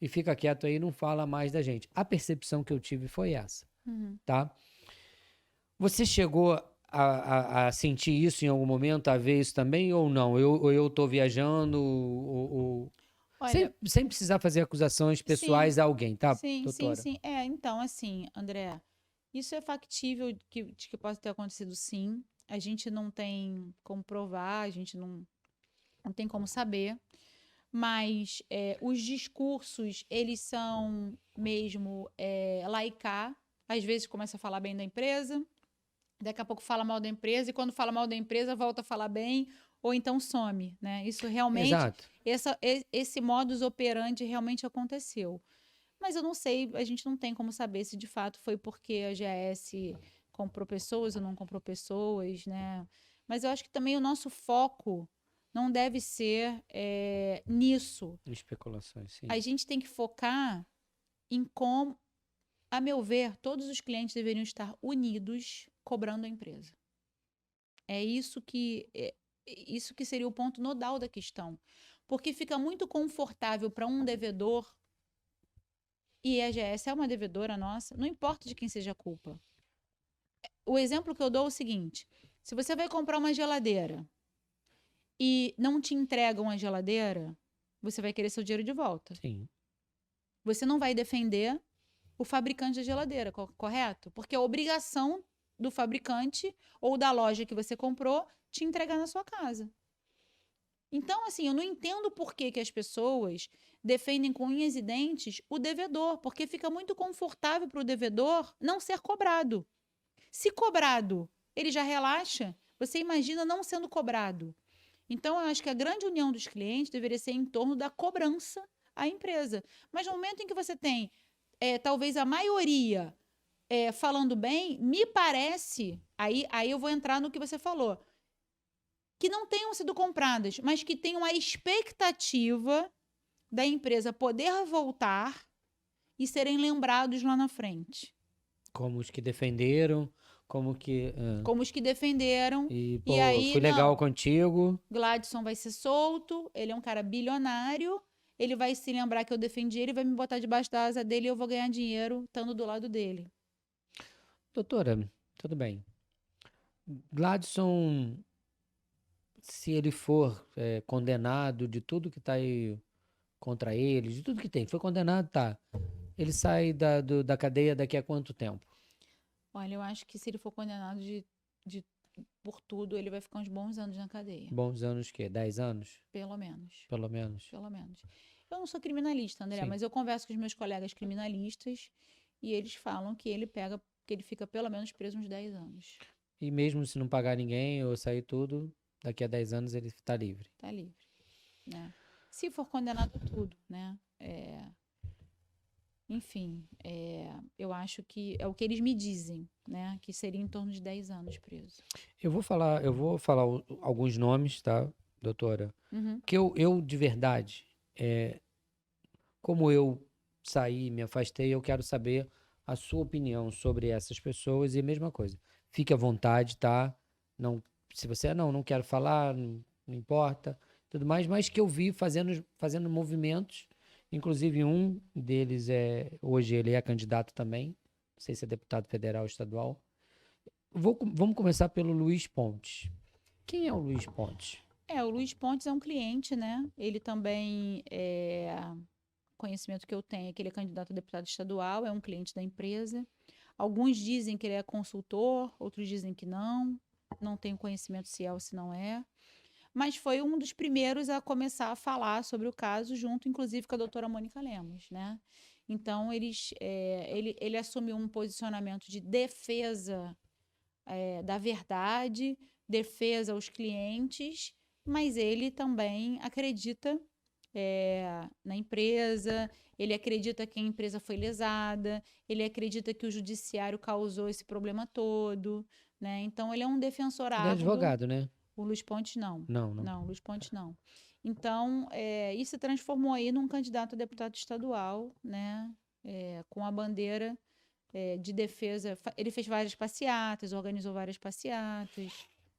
e fica quieto aí, não fala mais da gente. A percepção que eu tive foi essa, tá? Você chegou a sentir isso em algum momento, a ver isso também, ou não? Eu tô viajando, Olha, sem precisar fazer acusações sim, pessoais a alguém, tá, sim, sim, doutora? sim. Então, assim, André, isso é factível de que possa ter acontecido, sim. A gente não tem como provar, a gente não tem como saber. Mas os discursos, eles são mesmo laicar. Às vezes começa a falar bem da empresa, daqui a pouco fala mal da empresa, e quando fala mal da empresa, volta a falar bem, ou então some, né? Isso realmente, Exato. esse modus operandi realmente aconteceu. Mas eu não sei, a gente não tem como saber se de fato foi porque a GAS comprou pessoas ou não comprou pessoas, né? Mas eu acho que também o nosso foco não deve ser nisso. Especulações, sim. A gente tem que focar em como, a meu ver, todos os clientes deveriam estar unidos cobrando a empresa. É isso que seria o ponto nodal da questão. Porque fica muito confortável para um devedor, e a EGS é uma devedora nossa, não importa de quem seja a culpa. O exemplo que eu dou é o seguinte: se você vai comprar uma geladeira e não te entregam a geladeira, você vai querer seu dinheiro de volta. Sim. Você não vai defender o fabricante da geladeira, correto? Porque é obrigação do fabricante ou da loja que você comprou te entregar na sua casa. Então, assim, eu não entendo por que as pessoas defendem com unhas e dentes o devedor, porque fica muito confortável para o devedor não ser cobrado. Se cobrado, ele já relaxa, você imagina não sendo cobrado. Então, eu acho que a grande união dos clientes deveria ser em torno da cobrança à empresa. Mas no momento em que você tem, talvez a maioria falando bem, me parece, aí eu vou entrar no que você falou, que não tenham sido compradas, mas que tenham a expectativa da empresa poder voltar e serem lembrados lá na frente. Como os que defenderam, como que. Como os que defenderam. E, E pô, aí, fui legal não, contigo. Gladson vai ser solto, ele é um cara bilionário, ele vai se lembrar que eu defendi ele, vai me botar debaixo da asa dele e eu vou ganhar dinheiro estando do lado dele. Doutora, tudo bem. Gladson, se ele for condenado de tudo que tá aí contra ele, de tudo que tem, foi condenado, tá. Ele sai da cadeia daqui a quanto tempo? Olha, eu acho que se ele for condenado de por tudo, ele vai ficar uns bons anos na cadeia. Bons anos, quê? 10 anos? Pelo menos. Pelo menos. Pelo menos. Eu não sou criminalista, André, Sim. mas eu converso com os meus colegas criminalistas e eles falam que que ele fica pelo menos preso uns 10 anos. E mesmo se não pagar ninguém ou sair tudo, daqui a 10 anos ele tá livre. Tá livre, né? Se for condenado a tudo, né? Enfim, eu acho que é o que eles me dizem, né? Que seria em torno de 10 anos preso. Eu vou falar alguns nomes, tá, doutora? Uhum. Que eu de verdade, como eu saí, me afastei, eu quero saber a sua opinião sobre essas pessoas e a mesma coisa. Fique à vontade, tá? Não, se você não quero falar, não importa, tudo mais, mas que eu vi fazendo movimentos, inclusive um deles hoje ele é candidato também, não sei se é deputado federal ou estadual. Vamos começar pelo Luiz Pontes. Quem é o Luiz Pontes? O Luiz Pontes é um cliente, né? Ele também conhecimento que eu tenho é que ele é candidato a deputado estadual, é um cliente da empresa. Alguns dizem que ele é consultor, outros dizem que não. Não tenho conhecimento se é ou se não é. mas foi um dos primeiros a começar a falar sobre o caso, junto, inclusive, com a doutora Mônica Lemos, né? Então, ele assumiu um posicionamento de defesa da verdade, defesa aos clientes, mas ele também acredita na empresa, ele acredita que a empresa foi lesada, ele acredita que o judiciário causou esse problema todo, né? Então, ele é um defensor Ele é árduo. advogado, né? O Luiz Pontes não. Não, não. Não, Luiz Pontes não. Então, isso se transformou aí num candidato a deputado estadual, né? Com a bandeira de defesa. Ele fez várias passeatas, organizou várias passeatas,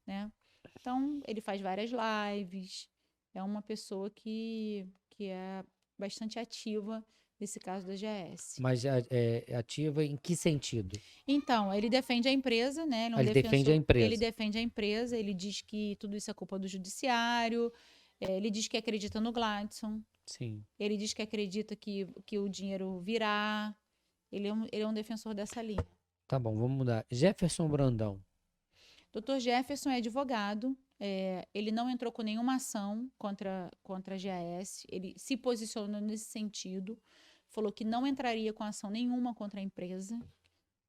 né? Então, ele faz várias lives. É uma pessoa que é bastante ativa nesse caso da GS. Mas é ativa em que sentido? Então, ele defende a empresa, né? Ele é um Ele defende a empresa. Ele defende a empresa, ele diz que tudo isso é culpa do judiciário, ele diz que acredita no Gladson, Sim. ele diz que acredita que o dinheiro virá. Ele é um defensor dessa linha. Tá bom, vamos mudar. Jefferson Brandão. Dr. Jefferson é advogado, ele não entrou com nenhuma ação contra a GAS, ele se posicionou nesse sentido, falou que não entraria com ação nenhuma contra a empresa,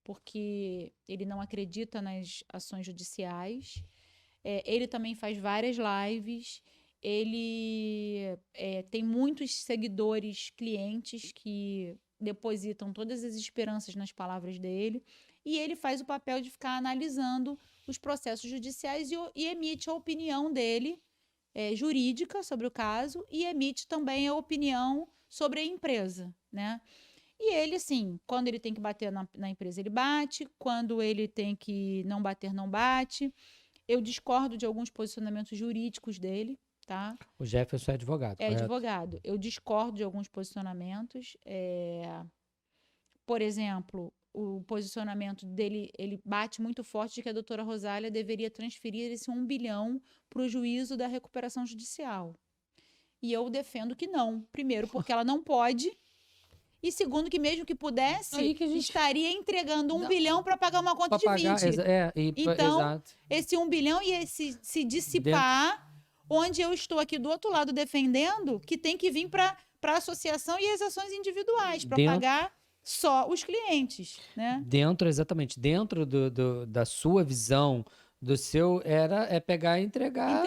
porque ele não acredita nas ações judiciais. Ele também faz várias lives, ele tem muitos seguidores, clientes que depositam todas as esperanças nas palavras dele, e ele faz o papel de ficar analisando os processos judiciais e emite a opinião dele jurídica sobre o caso e emite também a opinião sobre a empresa, né? E ele, assim, quando ele tem que bater na empresa, ele bate, quando ele tem que não bater, não bate. Eu discordo de alguns posicionamentos jurídicos dele, tá? O Jefferson é advogado, correto? Advogado. Eu discordo de alguns posicionamentos. Por exemplo, o posicionamento dele, ele bate muito forte de que a doutora Rosália deveria transferir esse 1 bilhão para o juízo da recuperação judicial. E eu defendo que não. Primeiro, porque ela não pode. E segundo, que mesmo que pudesse, estaria entregando 1 bilhão para pagar uma conta de 20. Então, exato. esse 1 bilhão ia se dissipar, onde eu estou aqui do outro lado defendendo que tem que vir para a associação e as ações individuais, para pagar só os clientes, né? Exatamente. Dentro da sua visão, do seu, pegar e entregar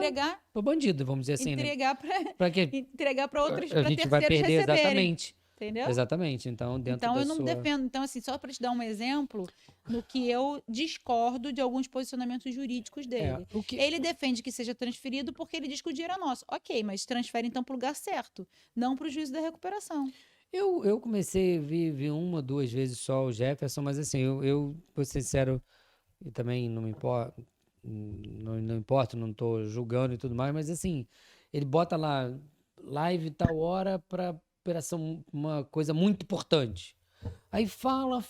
para o bandido, vamos dizer assim, entregar né? Entregar para outros, para terceiros vai perder, receberem. Exatamente. Entendeu? Exatamente. Então, eu não defendo. Então, assim, só para te dar um exemplo no que eu discordo de alguns posicionamentos jurídicos dele. Ele defende que seja transferido porque ele diz que o dinheiro é nosso. Ok, mas transfere então para o lugar certo, não para o juízo da recuperação. Eu comecei a ver 1 ou 2 vezes só o Jefferson, mas assim, eu vou ser sincero, e também não me importa, não importa, não estou julgando e tudo mais, mas assim, ele bota lá live tal hora para operação, uma coisa muito importante. Aí fala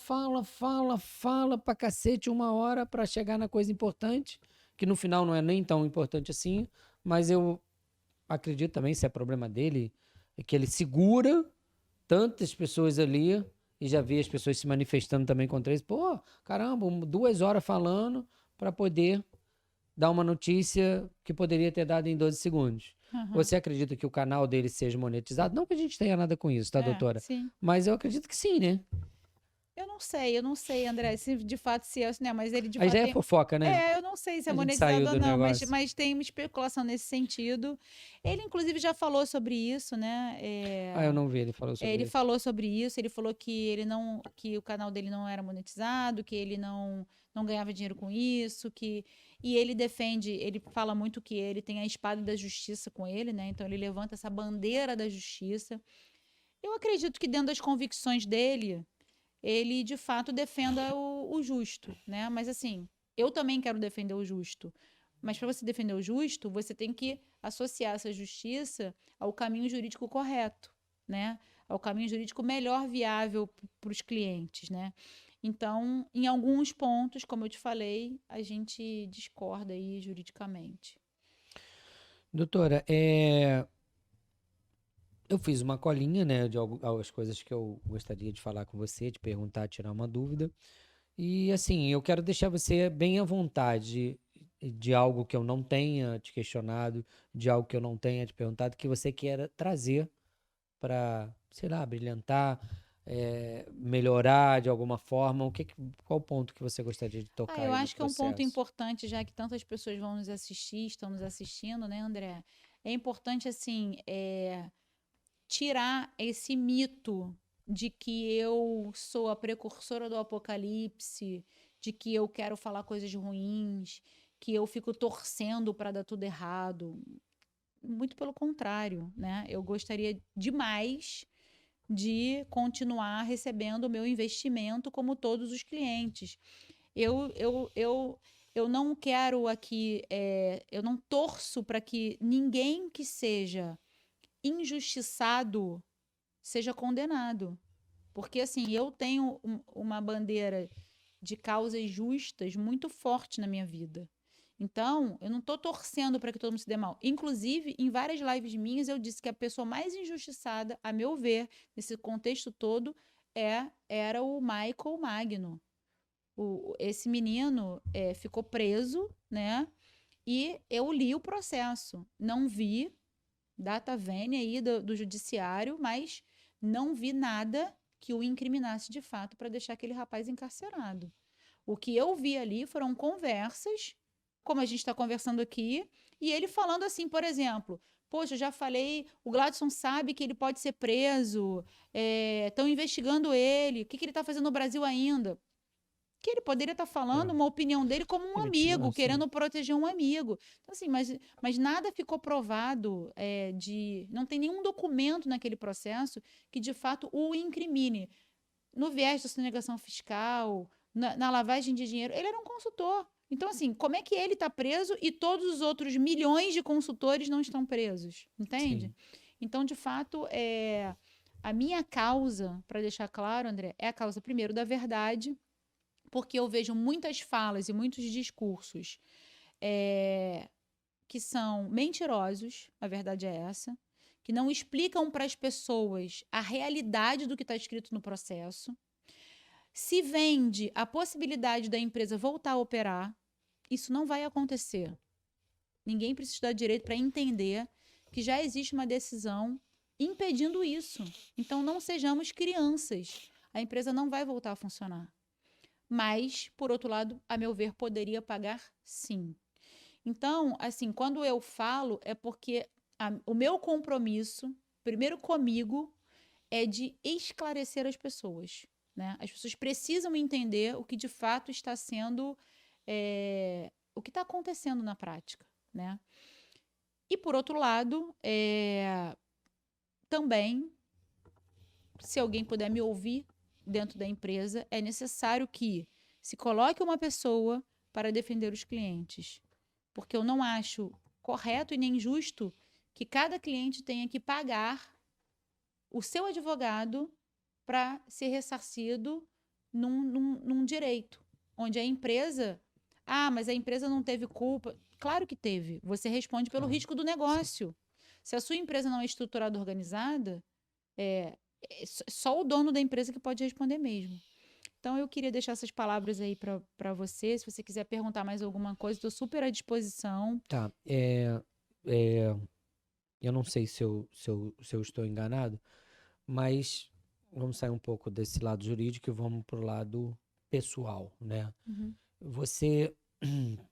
pra cacete 1 hora para chegar na coisa importante, que no final não é nem tão importante assim, mas eu acredito também, se é problema dele, é que ele segura tantas pessoas ali e já vi as pessoas se manifestando também contra isso. Pô, caramba, 2 horas falando para poder dar uma notícia que poderia ter dado em 12 segundos. Uhum. Você acredita que o canal dele seja monetizado? Não que a gente tenha nada com isso, tá, doutora? Sim. Mas eu acredito que sim, né? Eu não sei, André, se de fato se é, né? Mas ele de Aí fato já é fofoca, né? Eu não sei se é monetizado ou não, mas tem uma especulação nesse sentido. Ele, inclusive, já falou sobre isso, né? Eu não vi, ele falou sobre isso. Ele falou sobre isso, ele falou que que o canal dele não era monetizado, que ele não ganhava dinheiro com isso, e ele defende, ele fala muito que ele tem a espada da justiça com ele, né? Então ele levanta essa bandeira da justiça. Eu acredito que dentro das convicções dele, ele de fato defenda o justo, né? Mas assim, eu também quero defender o justo. Mas para você defender o justo, você tem que associar essa justiça ao caminho jurídico correto, né? Ao caminho jurídico melhor viável para os clientes, né? Então, em alguns pontos, como eu te falei, a gente discorda aí juridicamente. Doutora, eu fiz uma colinha, né, de algumas coisas que eu gostaria de falar com você, de perguntar, tirar uma dúvida. E, assim, eu quero deixar você bem à vontade. de algo que eu não tenha te questionado, de algo que eu não tenha te perguntado, que você queira trazer para, sei lá, brilhantar, melhorar de alguma forma? Qual o ponto que você gostaria de tocar Eu aí no acho que é um ponto processo? importante, já que tantas pessoas vão nos assistir, estão nos assistindo, né, André? É importante, assim, tirar esse mito de que eu sou a precursora do apocalipse, de que eu quero falar coisas ruins, que eu fico torcendo para dar tudo errado. Muito pelo contrário, né? Eu gostaria demais de continuar recebendo o meu investimento como todos os clientes. Eu, eu, eu, eu não quero aqui, eu não torço para que ninguém que seja injustiçado seja condenado. Porque, assim, eu tenho uma bandeira de causas justas muito forte na minha vida. Então, eu não estou torcendo para que todo mundo se dê mal. Inclusive, em várias lives minhas, eu disse que a pessoa mais injustiçada, a meu ver, nesse contexto todo, era o Michael Magno. Esse menino ficou preso, né? E eu li o processo. Não vi data vênia aí do judiciário, mas não vi nada que o incriminasse de fato para deixar aquele rapaz encarcerado. O que eu vi ali foram conversas, como a gente está conversando aqui, e ele falando assim, por exemplo, poxa, eu já falei, o Gladson sabe que ele pode ser preso, estão investigando ele, o que, que ele está fazendo no Brasil ainda? Que ele poderia estar falando É. uma opinião dele como um Ele amigo, tinha, assim, querendo proteger um amigo. Então, assim, mas nada ficou provado não tem nenhum documento naquele processo que de fato o incrimine. No viés da sonegação fiscal, na lavagem de dinheiro, ele era um consultor. Então, assim, como é que ele está preso e todos os outros milhões de consultores não estão presos? Entende? sim, Então, de fato, a minha causa, para deixar claro, André, é a causa, primeiro, da verdade, porque eu vejo muitas falas e muitos discursos que são mentirosos, a verdade é essa, que não explicam para as pessoas a realidade do que está escrito no processo. Se vende a possibilidade da empresa voltar a operar, isso não vai acontecer. Ninguém precisa estudar direito para entender que já existe uma decisão impedindo isso. Então não sejamos crianças. A empresa não vai voltar a funcionar. Mas, por outro lado, a meu ver, poderia pagar sim. Então, assim, quando eu falo, é porque o meu compromisso, primeiro comigo, é de esclarecer as pessoas. Né? As pessoas precisam entender o que de fato está sendo, o que está acontecendo na prática. Né? E, por outro lado, também, se alguém puder me ouvir dentro da empresa, é necessário que se coloque uma pessoa para defender os clientes. Porque eu não acho correto e nem justo que cada cliente tenha que pagar o seu advogado para ser ressarcido num direito, onde a empresa. Ah, mas a empresa não teve culpa. Claro que teve. Você responde pelo claro. risco do Sim. negócio. Se a sua empresa não é estruturada, organizada, só o dono da empresa que pode responder mesmo. Então, eu queria deixar essas palavras aí para você. Se você quiser perguntar mais alguma coisa, estou super à disposição. Tá. Eu não sei se eu estou enganado, mas vamos sair um pouco desse lado jurídico e vamos para o lado pessoal, né? Uhum. Você,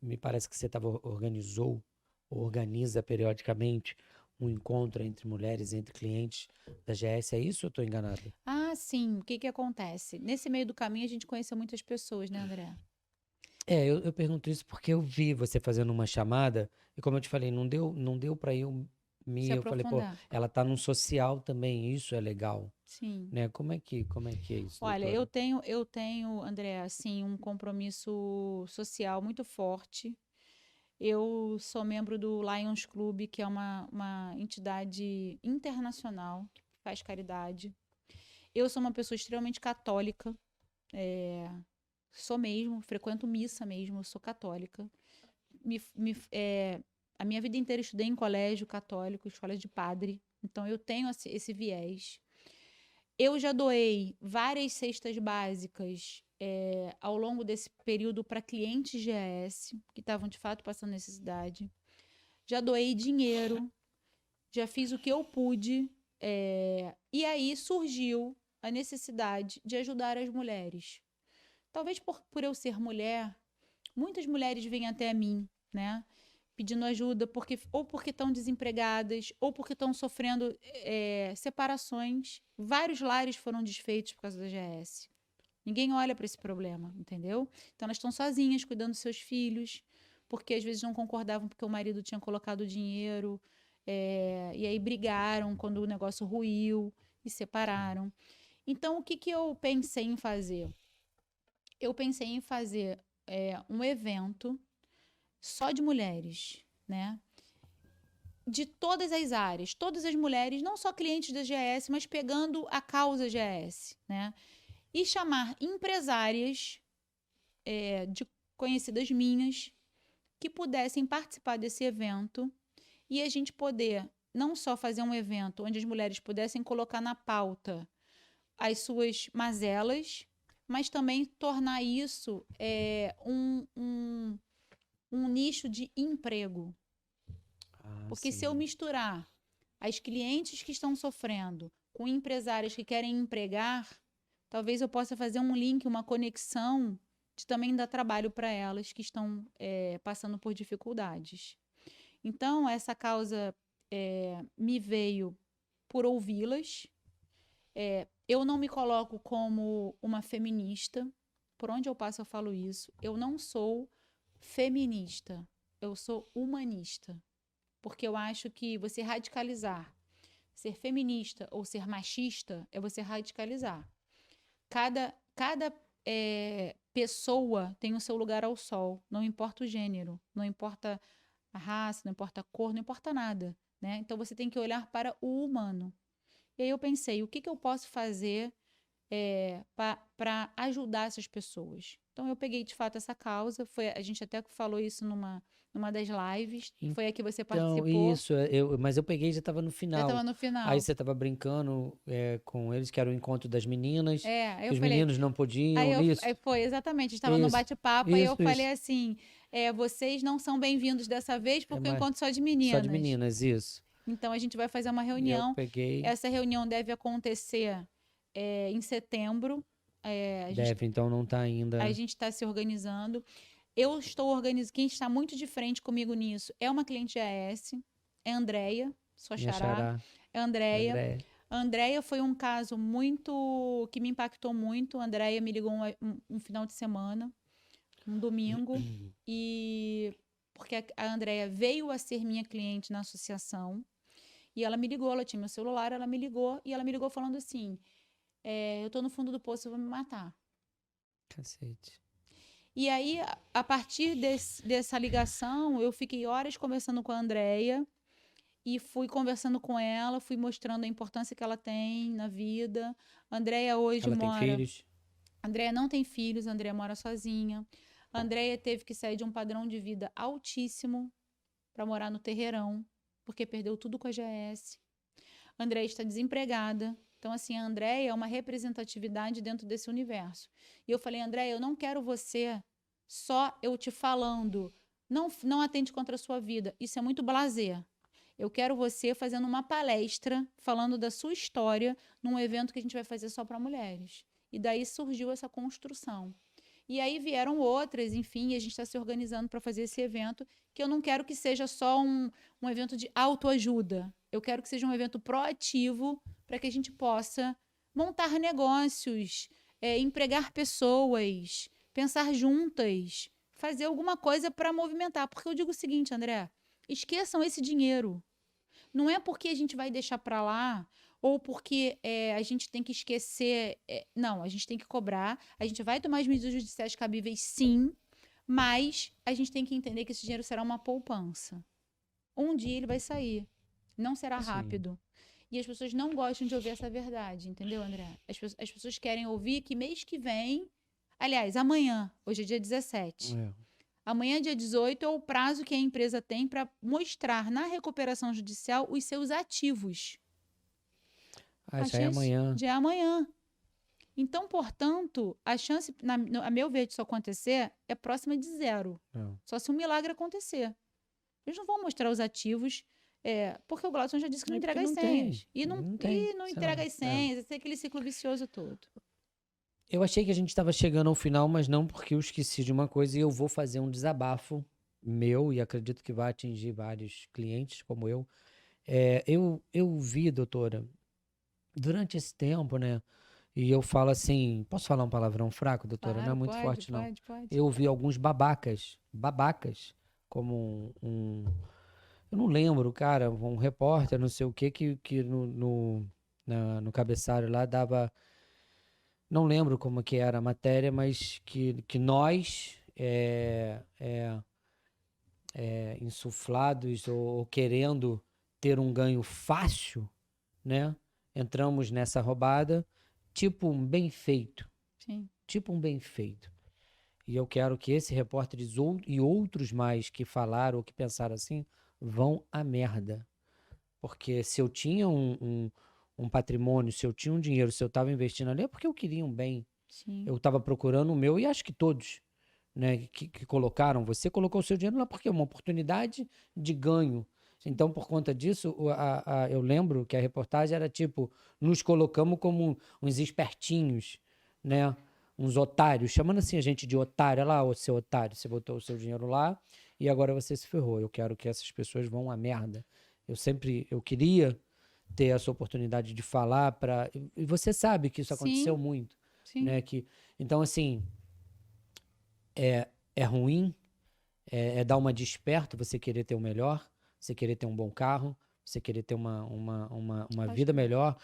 me parece que você organiza periodicamente um encontro entre mulheres, entre clientes da GS, é isso ou eu estou enganado? Ah, sim. O que que acontece? Nesse meio do caminho, a gente conheceu muitas pessoas, né, André? Eu pergunto isso porque eu vi você fazendo uma chamada e como eu te falei, não deu para Se eu falei, pô, aprofundar. ela tá num social também, isso é legal, Sim. né? Como é que é isso, Olha, eu doutora? tenho, eu tenho, André, assim, um compromisso social muito forte. Eu sou membro do Lions Club, que é uma entidade internacional que faz caridade. Eu sou uma pessoa extremamente católica. é, Sou mesmo, frequento missa mesmo, eu sou católica. Me, me, é, a minha vida inteira estudei em colégio católico, escola de padre, então eu tenho esse viés. Eu já doei várias cestas básicas ao longo desse período para clientes GAS que estavam de fato passando necessidade. Já doei dinheiro, já fiz o que eu pude, e aí surgiu a necessidade de ajudar as mulheres. Talvez por eu ser mulher, muitas mulheres vêm até mim, né, pedindo ajuda ou porque estão desempregadas ou porque estão sofrendo separações. Vários lares foram desfeitos por causa da GAS. Ninguém olha para esse problema, entendeu? Então elas estão sozinhas cuidando dos seus filhos, porque às vezes não concordavam porque o marido tinha colocado dinheiro, e aí brigaram quando o negócio ruiu e separaram. Então o que eu pensei em fazer? Eu pensei em fazer um evento só de mulheres, né? De todas as áreas, todas as mulheres, não só clientes da GAS, mas pegando a causa GAS, né? E chamar empresárias de conhecidas minhas que pudessem participar desse evento e a gente poder não só fazer um evento onde as mulheres pudessem colocar na pauta as suas mazelas, mas também tornar isso um nicho de emprego. Porque sim. se eu misturar as clientes que estão sofrendo com empresárias que querem empregar, talvez eu possa fazer um link, uma conexão de também dar trabalho para elas que estão passando por dificuldades. Então, essa causa me veio por ouvi-las. Eu não me coloco como uma feminista. Por onde eu passo, eu falo isso. Eu não sou feminista. Eu sou humanista. Porque eu acho que você radicalizar, ser feminista ou ser machista, é você radicalizar. Cada pessoa tem o seu lugar ao sol, não importa o gênero, não importa a raça, não importa a cor, não importa nada, né? Então você tem que olhar para o humano. E aí eu pensei, o que eu posso fazer para ajudar essas pessoas? Então eu peguei de fato essa causa, a gente até falou isso numa das lives, foi a que você participou. Então, isso, mas eu peguei e já estava no Já final. estava no final. Aí você estava brincando com eles, que era o encontro das meninas, aí que os falei, meninos não podiam, aí foi, exatamente, estava no bate-papo, aí eu falei assim, vocês não são bem-vindos dessa vez, porque eu encontro só de meninas. Só de meninas, isso. Então, a gente vai fazer uma reunião. Eu peguei. Essa reunião deve acontecer em setembro. Então não está ainda. A gente está se organizando. Eu estou organizando. Quem está muito de frente comigo nisso é uma cliente AS, é a Andréia, sua xará. É a Andréia. A Andréia foi um caso que me impactou muito. A Andréia me ligou um final de semana, um domingo, porque a Andréia veio a ser minha cliente na associação. E ela me ligou, ela tinha meu celular, ela me ligou falando assim, eu tô no fundo do poço, eu vou me matar. Cacete. E aí, a partir dessa ligação, eu fiquei horas conversando com a Andréia e fui conversando com ela, fui mostrando a importância que ela tem na vida. A Andréia hoje ela tem filhos? A Andréia não tem filhos, a Andréia mora sozinha. A Andréia teve que sair de um padrão de vida altíssimo para morar no terreirão, porque perdeu tudo com a GAS. A Andréia está desempregada. Então, assim, a Andréia é uma representatividade dentro desse universo. E eu falei, Andréia, eu não quero você só eu te falando, não atente contra a sua vida. Isso é muito blasé. Eu quero você fazendo uma palestra, falando da sua história, num evento que a gente vai fazer só para mulheres. E daí surgiu essa construção. E aí vieram outras, enfim, e a gente está se organizando para fazer esse evento, que eu não quero que seja só um evento de autoajuda. Eu quero que seja um evento proativo para que a gente possa montar negócios, empregar pessoas, pensar juntas, fazer alguma coisa para movimentar. Porque eu digo o seguinte, André, esqueçam esse dinheiro. Não é porque a gente vai deixar para lá ou porque a gente tem que esquecer. Não, a gente tem que cobrar. A gente vai tomar as medidas judiciais cabíveis, sim, mas a gente tem que entender que esse dinheiro será uma poupança. Um dia ele vai sair. Não será rápido. E as pessoas não gostam de ouvir essa verdade, entendeu, André? As pessoas querem ouvir que mês que vem... Aliás, amanhã, hoje é dia 17. Amanhã, dia 18, é o prazo que a empresa tem para mostrar na recuperação judicial os seus ativos. Já é amanhã. Já é amanhã. Então, portanto, a chance, a meu ver, disso acontecer é próxima de zero. Não. Só se um milagre acontecer. Eles não vão mostrar os ativos, porque o Glauson já disse que não É porque entrega as não tem. senhas. E não tem. Sei lá, entrega as senhas, esse é aquele ciclo vicioso todo. Eu achei que a gente estava chegando ao final, mas não, porque eu esqueci de uma coisa e eu vou fazer um desabafo meu e acredito que vai atingir vários clientes como eu. Eu vi, doutora, durante esse tempo, né? E eu falo assim, posso falar um palavrão fraco, doutora? Não é Claro, muito pode, forte, não. pode. Eu vi alguns babacas, como eu não lembro, cara, um repórter, não sei o quê, que no cabeçário lá dava, não lembro como que era a matéria, mas que nós, insuflados ou querendo ter um ganho fácil, né? Entramos nessa roubada, tipo um bem feito, Sim. tipo um bem feito. E eu quero que esse repórter e outros mais que falaram ou que pensaram assim, vão à merda. Porque se eu tinha um patrimônio, se eu tinha um dinheiro, se eu estava investindo ali, é porque eu queria um bem. Sim. Eu estava procurando o meu, e acho que todos, né, que colocaram, você colocou o seu dinheiro lá porque é uma oportunidade de ganho. Então, por conta disso, eu lembro que a reportagem era tipo, nos colocamos como uns espertinhos, né? Uns otários, chamando assim a gente de otário. Olha lá, ô seu otário, você botou o seu dinheiro lá e agora você se ferrou. Eu quero que essas pessoas vão à merda. Eu queria ter essa oportunidade de falar para. E você sabe que isso aconteceu Sim, muito, sim. né? Então, assim, é ruim, é dar uma desperta, você querer ter o melhor, você querer ter um bom carro, você querer ter uma vida melhor,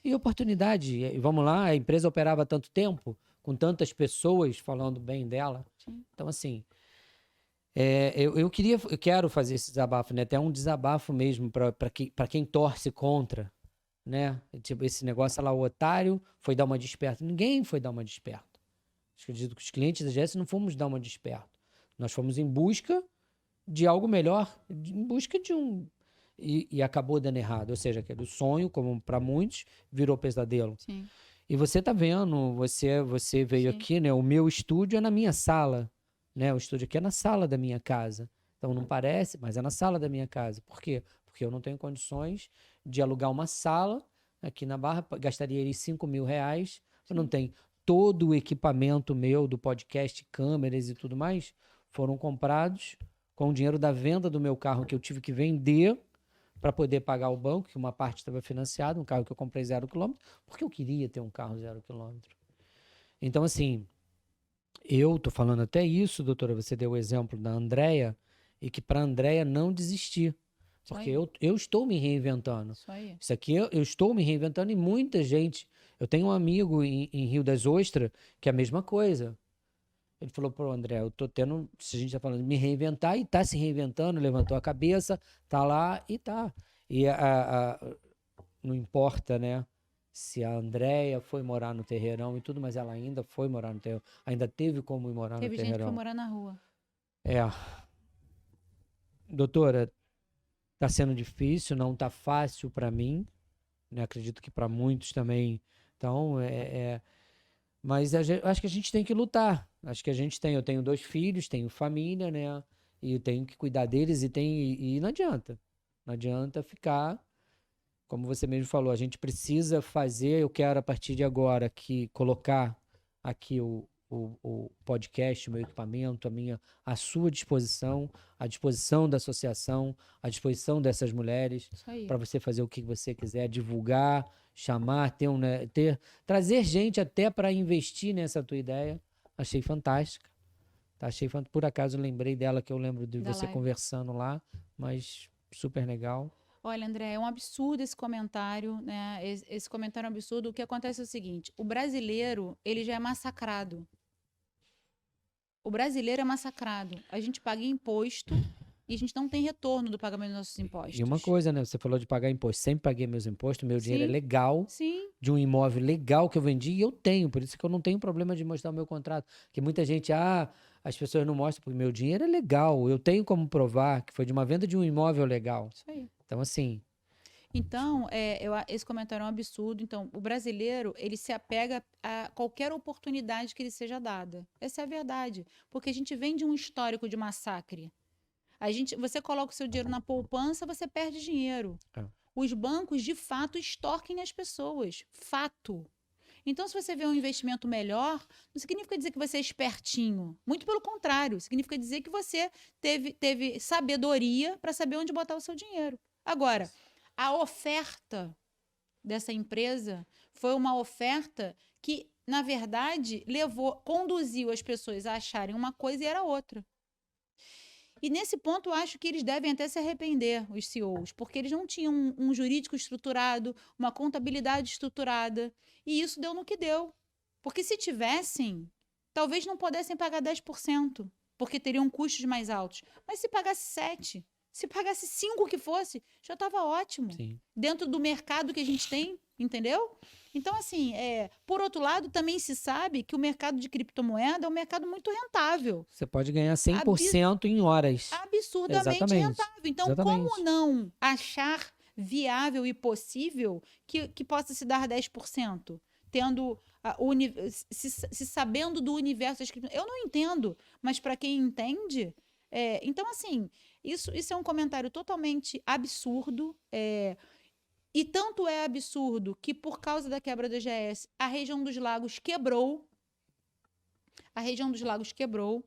e oportunidade. E vamos lá, a empresa operava há tanto tempo, com tantas pessoas falando bem dela. Sim. Então, assim, eu quero fazer esse desabafo, né? Até um desabafo mesmo para quem torce contra, né? Tipo, esse negócio lá, o otário foi dar uma desperta. Ninguém foi dar uma desperta. Acredito que os clientes da GS não fomos dar uma desperta. Nós fomos em busca de algo melhor, em busca de um. E acabou dando errado. Ou seja, aquele sonho, como para muitos, virou pesadelo. Sim. E você tá vendo, você veio Sim. aqui, né? O meu estúdio é na minha sala, né? O estúdio aqui é na sala da minha casa. Então não parece, mas é na sala da minha casa. Por quê? Porque eu não tenho condições de alugar uma sala aqui na Barra, gastaria aí R$ 5.000. Eu não tenho todo o equipamento meu do podcast, câmeras e tudo mais, foram comprados com o dinheiro da venda do meu carro que eu tive que vender para poder pagar o banco, que uma parte estava financiada, um carro que eu comprei 0 km, porque eu queria ter um carro 0 km. Então, assim, eu tô falando até isso, doutora, você deu o exemplo da Andréia, e que para a Andréia não desistir. Porque eu estou me reinventando. Isso aí. Isso aqui eu estou me reinventando e muita gente. Eu tenho um amigo em Rio das Ostras que é a mesma coisa. Ele falou, pô, André, eu tô tendo, se a gente tá falando de me reinventar, e tá se reinventando, levantou a cabeça, tá lá e tá. E não importa, né, se a Andréia foi morar no Terreirão e tudo, mas ela ainda foi morar no Terreirão, ainda teve como ir morar no Teve gente que foi Terreirão. morar na rua. Doutora, tá sendo difícil, não tá fácil para mim, né, acredito que para muitos também. Então, mas acho que a gente tem que lutar. Acho que eu tenho 2 filhos, tenho família, né? E eu tenho que cuidar deles e não adianta. Não adianta ficar, como você mesmo falou, a gente precisa fazer, eu quero a partir de agora colocar aqui o podcast, o meu equipamento, à sua disposição, à disposição da associação, à disposição dessas mulheres, para você fazer o que você quiser, divulgar, chamar, trazer gente até para investir nessa tua ideia. Achei fantástica. Tá? Por acaso eu lembrei dela, que eu lembro de você conversando lá, mas super legal. Olha, André, é um absurdo esse comentário, né? Esse comentário é um absurdo. O que acontece é o seguinte: o brasileiro, ele já é massacrado. O brasileiro é massacrado. A gente paga imposto e a gente não tem retorno do pagamento dos nossos impostos. E uma coisa, né? Você falou de pagar imposto. Sempre paguei meus impostos, meu dinheiro é legal. Sim. De um imóvel legal que eu vendi e eu tenho. Por isso que eu não tenho problema de mostrar o meu contrato. Porque muita gente, as pessoas não mostram, porque meu dinheiro é legal. Eu tenho como provar que foi de uma venda de um imóvel legal. Isso aí. Então, assim. Então, esse comentário é um absurdo. Então, o brasileiro, ele se apega a qualquer oportunidade que lhe seja dada. Essa é a verdade. Porque a gente vem de um histórico de massacre. Você coloca o seu dinheiro na poupança, você perde dinheiro. É. Os bancos, de fato, extorquem as pessoas. Fato. Então, se você vê um investimento melhor, não significa dizer que você é espertinho. Muito pelo contrário. Significa dizer que você teve sabedoria para saber onde botar o seu dinheiro. Agora, a oferta dessa empresa foi uma oferta que, na verdade, conduziu as pessoas a acharem uma coisa e era outra. E nesse ponto, eu acho que eles devem até se arrepender, os CEOs, porque eles não tinham um jurídico estruturado, uma contabilidade estruturada, e isso deu no que deu. Porque se tivessem, talvez não pudessem pagar 10%, porque teriam custos mais altos. Mas se pagasse 7%, se pagasse 5% que fosse, já estava ótimo. Sim. Dentro do mercado que a gente tem, entendeu? Então, assim, por outro lado, também se sabe que o mercado de criptomoeda é um mercado muito rentável. Você pode ganhar 100% em horas. Absurdamente Exatamente. rentável. Então, Exatamente. como não achar viável e possível que possa se dar 10%? Tendo se sabendo do universo das criptomoedas. Eu não entendo, mas para quem entende... então, assim, isso é um comentário totalmente absurdo. E tanto é absurdo que, por causa da quebra da EGS, a região dos lagos quebrou. A região dos lagos quebrou.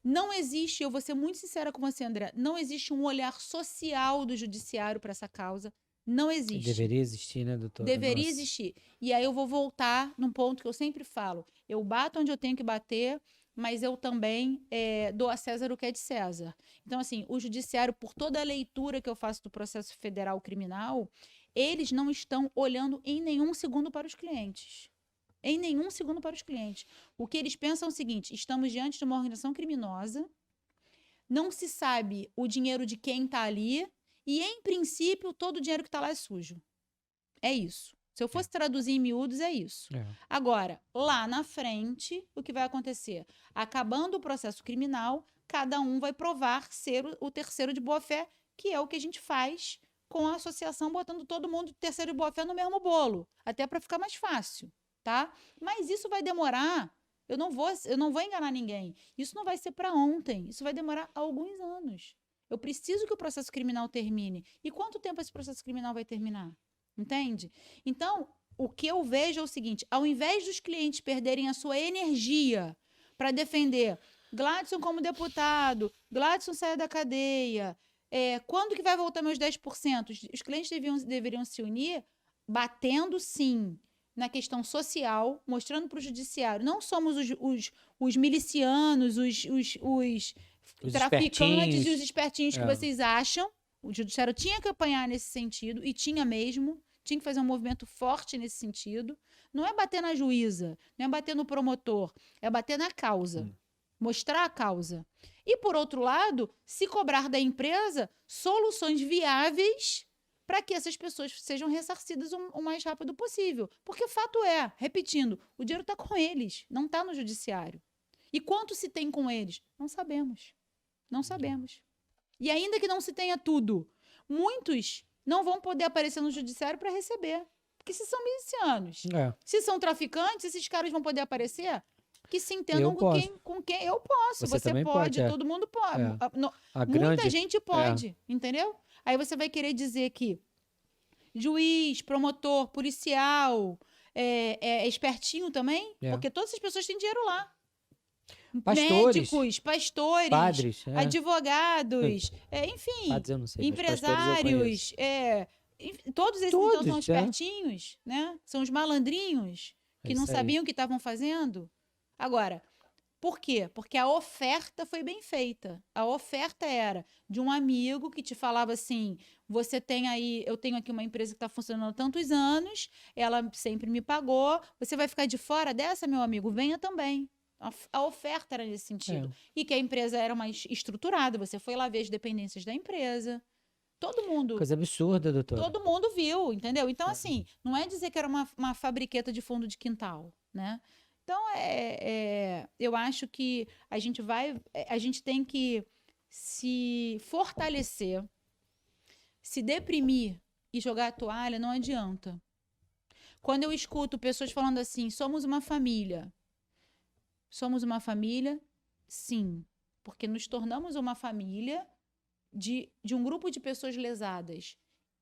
Não existe, eu vou ser muito sincera com você, André, não existe um olhar social do judiciário para essa causa. Não existe. Deveria existir, né, doutora? Deveria existir. E aí eu vou voltar num ponto que eu sempre falo. Eu bato onde eu tenho que bater, mas eu também dou a César o que é de César. Então, assim, o judiciário, por toda a leitura que eu faço do processo federal criminal, eles não estão olhando em nenhum segundo para os clientes. Em nenhum segundo para os clientes. O que eles pensam é o seguinte: estamos diante de uma organização criminosa, não se sabe o dinheiro de quem está ali, e, em princípio, todo o dinheiro que está lá é sujo. É isso. Se eu fosse traduzir em miúdos, é isso. Agora, lá na frente, o que vai acontecer? Acabando o processo criminal, cada um vai provar ser o terceiro de boa-fé, que é o que a gente faz com a associação, botando todo mundo terceiro de boa-fé no mesmo bolo, até para ficar mais fácil, tá? Mas isso vai demorar. Eu não vou enganar ninguém. Isso não vai ser para ontem. Isso vai demorar alguns anos. Eu preciso que o processo criminal termine. E quanto tempo esse processo criminal vai terminar? Entende? Então, o que eu vejo é o seguinte: ao invés dos clientes perderem a sua energia para defender Gladson como deputado, Gladson saia da cadeia, quando que vai voltar meus 10%? Os clientes deveriam se unir, batendo, sim, na questão social, mostrando para o judiciário. Não somos os milicianos, os traficantes e os espertinhos que vocês acham. O judiciário tinha que apanhar nesse sentido, e tinha mesmo. Tinha que fazer um movimento forte nesse sentido. Não é bater na juíza, não é bater no promotor, é bater na causa. Mostrar a causa. E, por outro lado, se cobrar da empresa soluções viáveis para que essas pessoas sejam ressarcidas o mais rápido possível. Porque fato é, repetindo, o dinheiro está com eles, não está no judiciário. E quanto se tem com eles? Não sabemos. Não sabemos. E ainda que não se tenha tudo, muitos não vão poder aparecer no judiciário para receber. Porque se são milicianos, se são traficantes, esses caras vão poder aparecer? Que se entendam com quem eu posso. Você pode, todo mundo pode. Muita gente pode, entendeu? Aí você vai querer dizer que juiz, promotor, policial, é espertinho também? Porque todas essas pessoas têm dinheiro lá. Pastores, médicos, pastores, padres, advogados, enfim, padres eu não sei, empresários, todos esses então são espertinhos, né? São os malandrinhos que não sabiam o que estavam fazendo. Agora, por quê? Porque a oferta foi bem feita. A oferta era de um amigo que te falava assim: eu tenho aqui uma empresa que está funcionando há tantos anos, ela sempre me pagou, você vai ficar de fora dessa, meu amigo? Venha também. A oferta era nesse sentido. E que a empresa era mais estruturada. Você foi lá ver as dependências da empresa. Todo mundo... Coisa absurda, doutora. Todo mundo viu, entendeu? Então, assim, não é dizer que era uma fabriqueta de fundo de quintal, né? Então, eu acho que a gente tem que se fortalecer, se deprimir e jogar a toalha, não adianta. Quando eu escuto pessoas falando assim, somos uma família. Somos uma família, sim. Porque nos tornamos uma família de um grupo de pessoas lesadas.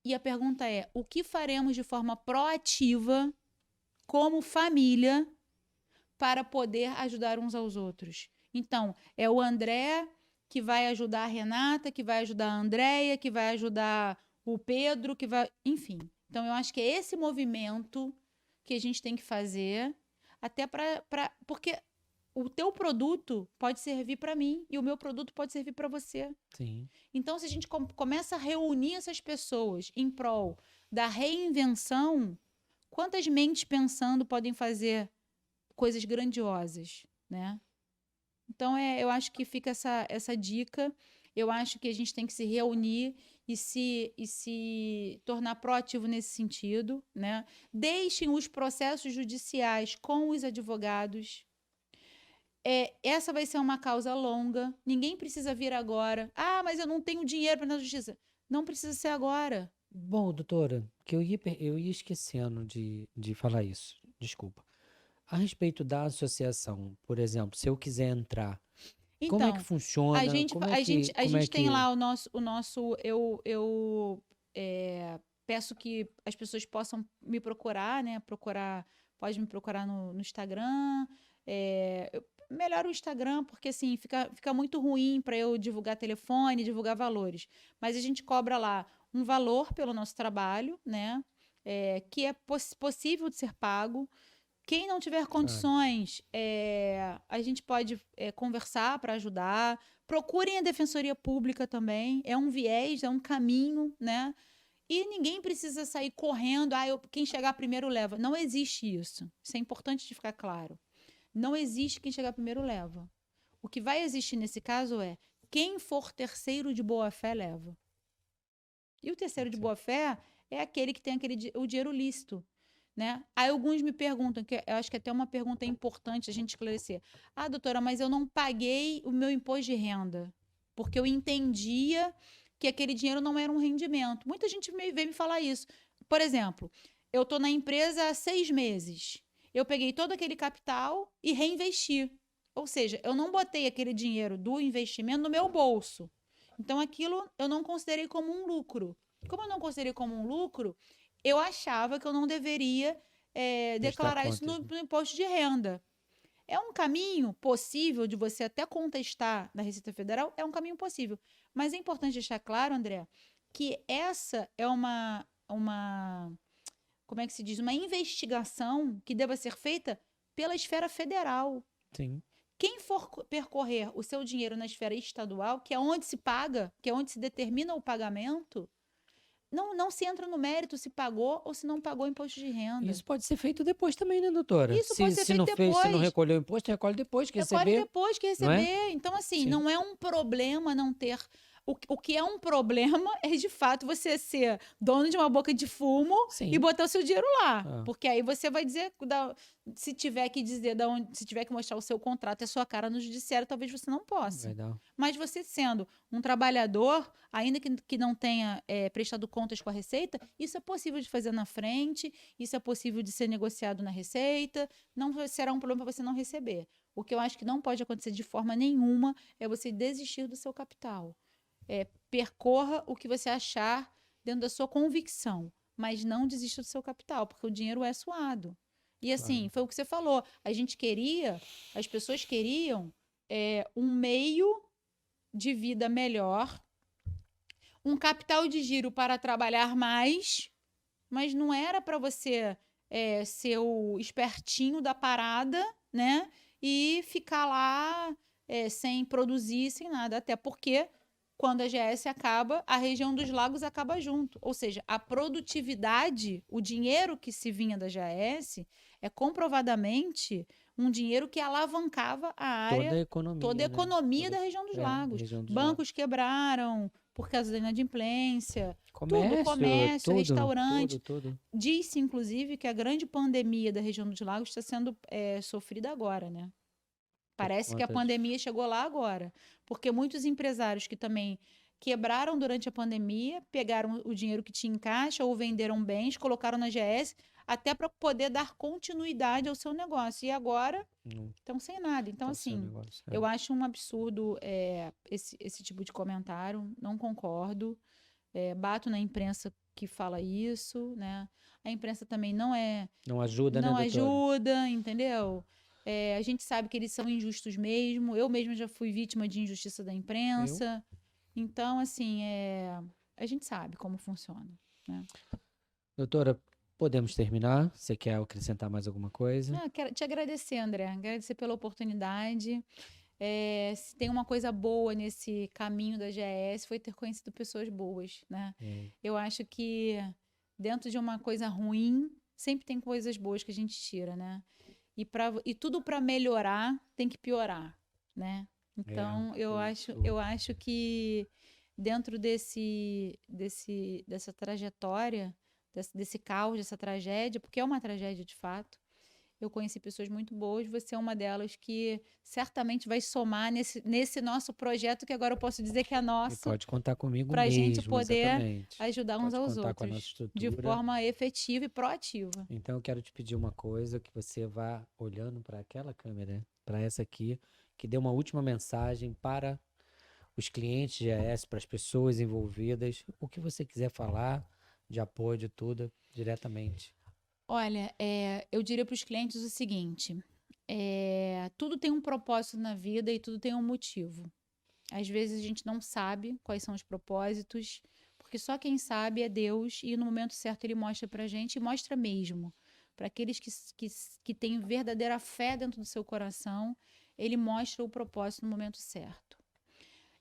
E a pergunta é, o que faremos de forma proativa, como família, para poder ajudar uns aos outros? Então, é o André que vai ajudar a Renata, que vai ajudar a Andréia, que vai ajudar o Pedro, que vai... Enfim. Então, eu acho que é esse movimento que a gente tem que fazer, até porque o teu produto pode servir para mim e o meu produto pode servir para você. Sim. Então, se a gente começa a reunir essas pessoas em prol da reinvenção, quantas mentes pensando podem fazer coisas grandiosas, né? Então, eu acho que fica essa dica. Eu acho que a gente tem que se reunir e se tornar proativo nesse sentido, né? Deixem os processos judiciais com os advogados. Essa vai ser uma causa longa. Ninguém precisa vir agora. Ah, mas eu não tenho dinheiro para ir na justiça. Não precisa ser agora. Bom, doutora, que eu ia esquecendo de falar isso. Desculpa. A respeito da associação, por exemplo, se eu quiser entrar, como é que Então, funciona? a gente tem lá eu peço que as pessoas possam me procurar, né? Pode me procurar no Instagram. Melhor o Instagram, porque assim, fica muito ruim para eu divulgar telefone, divulgar valores. Mas a gente cobra lá um valor pelo nosso trabalho, né? Que é possível de ser pago. Quem não tiver condições, a gente pode conversar para ajudar. Procurem a Defensoria Pública também. É um viés, é um caminho, né? E ninguém precisa sair correndo. Quem chegar primeiro leva. Não existe isso. Isso é importante de ficar claro. Não existe quem chegar primeiro leva. O que vai existir nesse caso é quem for terceiro de boa-fé leva. E o terceiro de boa-fé é aquele que tem o dinheiro lícito. Né? Aí alguns me perguntam, que eu acho que até uma pergunta importante a gente esclarecer. Ah, doutora, mas eu não paguei o meu imposto de renda, porque eu entendia que aquele dinheiro não era um rendimento. Muita gente veio me falar isso. Por exemplo, eu estou na empresa há 6 meses. Eu peguei todo aquele capital e reinvesti. Ou seja, eu não botei aquele dinheiro do investimento no meu bolso. Então, aquilo eu não considerei como um lucro. Como eu não considerei como um lucro, eu achava que eu não deveria declarar isso no imposto de renda. É um caminho possível de você até contestar na Receita Federal, é um caminho possível. Mas é importante deixar claro, André, que essa é como é que se diz? Uma investigação que deva ser feita pela esfera federal. Sim. Quem for percorrer o seu dinheiro na esfera estadual, que é onde se paga, que é onde se determina o pagamento, não se entra no mérito se pagou ou se não pagou imposto de renda. Isso pode ser feito depois também, né, doutora? Isso pode ser feito depois. Se não recolheu o imposto, recolhe depois que receber. Recolhe depois que receber. Então, assim, não é um problema não ter... O que é um problema é, de fato, você ser dono de uma boca de fumo e botar o seu dinheiro lá. Porque aí você vai dizer... Se tiver que dizer se tiver que mostrar o seu contrato e a sua cara no judiciário, talvez você não possa. Mas você sendo um trabalhador, ainda que não tenha prestado contas com a Receita, isso é possível de fazer na frente, isso é possível de ser negociado na Receita, não será um problema para você não receber. O que eu acho que não pode acontecer de forma nenhuma é você desistir do seu capital. Percorra o que você achar dentro da sua convicção, mas não desista do seu capital, porque o dinheiro é suado. E assim, foi o que você falou, as pessoas queriam um meio de vida melhor, um capital de giro para trabalhar mais, mas não era para você ser o espertinho da parada, né? E ficar lá sem produzir, sem nada. Até porque, quando a GS acaba, a região dos lagos acaba junto. Ou seja, a produtividade, o dinheiro que se vinha da GS é comprovadamente um dinheiro que alavancava a área, toda a economia da região dos lagos. Bancos quebraram por causa da inadimplência, comércio, restaurante. Tudo. Diz-se, inclusive, que a grande pandemia da região dos lagos está sendo sofrida agora, né? Parece que a pandemia chegou lá agora, porque muitos empresários que também quebraram durante a pandemia, pegaram o dinheiro que tinha em caixa ou venderam bens, colocaram na GS, até para poder dar continuidade ao seu negócio. E agora Não estão sem nada. Então, tá o seu assim, negócio. eu acho um absurdo esse tipo de comentário, não concordo. Bato na imprensa que fala isso, né? A imprensa também Não ajuda, né, não doutora? ajuda, entendeu? A gente sabe que eles são injustos mesmo. Eu mesma já fui vítima de injustiça da imprensa. Então, assim, a gente sabe como funciona, né? Doutora, podemos terminar? Você quer acrescentar mais alguma coisa? Quero te agradecer, André. Agradecer pela oportunidade. Se tem uma coisa boa nesse caminho da GES, foi ter conhecido pessoas boas, né? Eu acho que dentro de uma coisa ruim, sempre tem coisas boas que a gente tira, né? E tudo para melhorar tem que piorar, né? Então, eu acho que dentro dessa trajetória, desse caos, dessa tragédia, porque é uma tragédia de fato, eu conheci pessoas muito boas, você é uma delas que certamente vai somar nesse nosso projeto, que agora eu posso dizer que é E nosso, pode contar comigo para a gente mesmo, poder exatamente. ajudar uns Pode aos contar com a nossa outros, de estrutura. forma efetiva e proativa. Então eu quero te pedir uma coisa, que você vá olhando para aquela câmera, para essa aqui, que dê uma última mensagem para os clientes de GES, para as pessoas envolvidas, o que você quiser falar, de apoio, de tudo, diretamente. Olha, eu diria para os clientes o seguinte: tudo tem um propósito na vida e tudo tem um motivo. Às vezes a gente não sabe quais são os propósitos, porque só quem sabe é Deus, e no momento certo ele mostra para a gente, e mostra mesmo. Para aqueles que têm verdadeira fé dentro do seu coração, ele mostra o propósito no momento certo.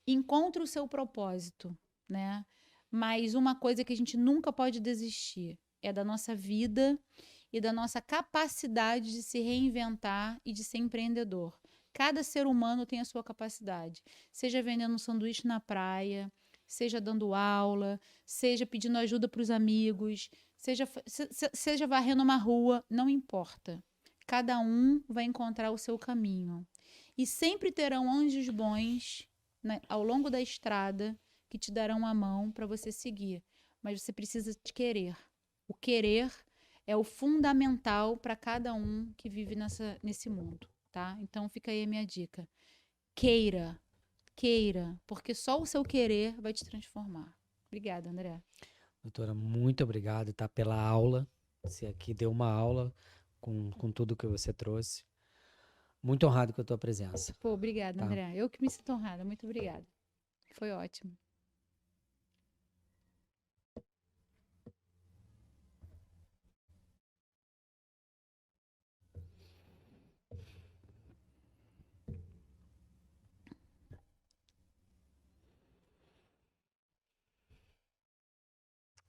Encontre o seu propósito, né? Mas uma coisa que a gente nunca pode desistir é da nossa vida e da nossa capacidade de se reinventar e de ser empreendedor. Cada ser humano tem a sua capacidade, seja vendendo um sanduíche na praia, seja dando aula, seja pedindo ajuda para os amigos, seja varrendo uma rua, não importa. Cada um vai encontrar o seu caminho. E sempre terão anjos bons, né, ao longo da estrada, que te darão a mão para você seguir. Mas você precisa de querer. O querer é o fundamental para cada um que vive nesse mundo, tá? Então fica aí a minha dica. Queira, queira, porque só o seu querer vai te transformar. Obrigada, André. Doutora, muito obrigado, tá, pela aula. Você aqui deu uma aula com tudo que você trouxe. Muito honrado com a tua presença. Pô, obrigada, Tá. André. Eu que me sinto honrada. Muito obrigada. Foi ótimo.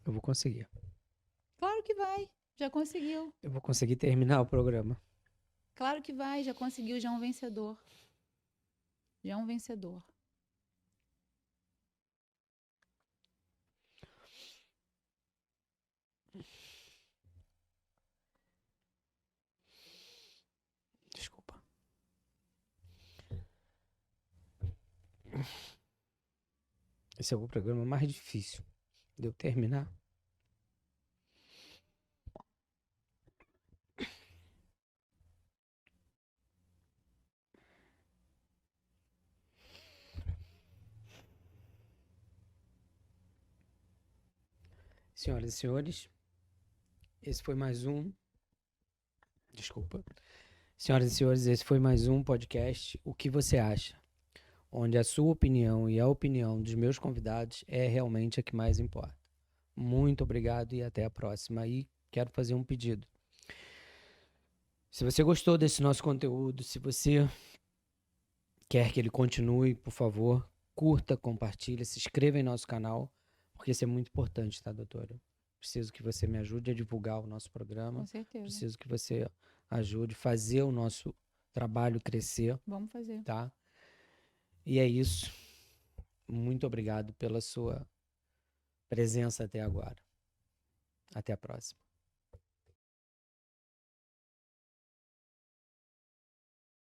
Eu vou conseguir. Claro que vai. Já conseguiu. Eu vou conseguir terminar o programa. Claro que vai. Já conseguiu. Já é um vencedor. Já é um vencedor. Desculpa. Esse é o programa mais difícil de eu terminar. Senhoras e senhores, esse foi mais um. Desculpa. Senhoras e senhores, esse foi mais um podcast. O que você acha? Onde a sua opinião e a opinião dos meus convidados é realmente a que mais importa. Muito obrigado e até a próxima. E quero fazer um pedido. Se você gostou desse nosso conteúdo, se você quer que ele continue, por favor, curta, compartilhe, se inscreva em nosso canal, porque isso é muito importante, tá, doutora? Preciso que você me ajude a divulgar o nosso programa. Com certeza. Preciso que você ajude a fazer o nosso trabalho crescer. Vamos fazer. Tá? E é isso. Muito obrigado pela sua presença até agora. Até a próxima.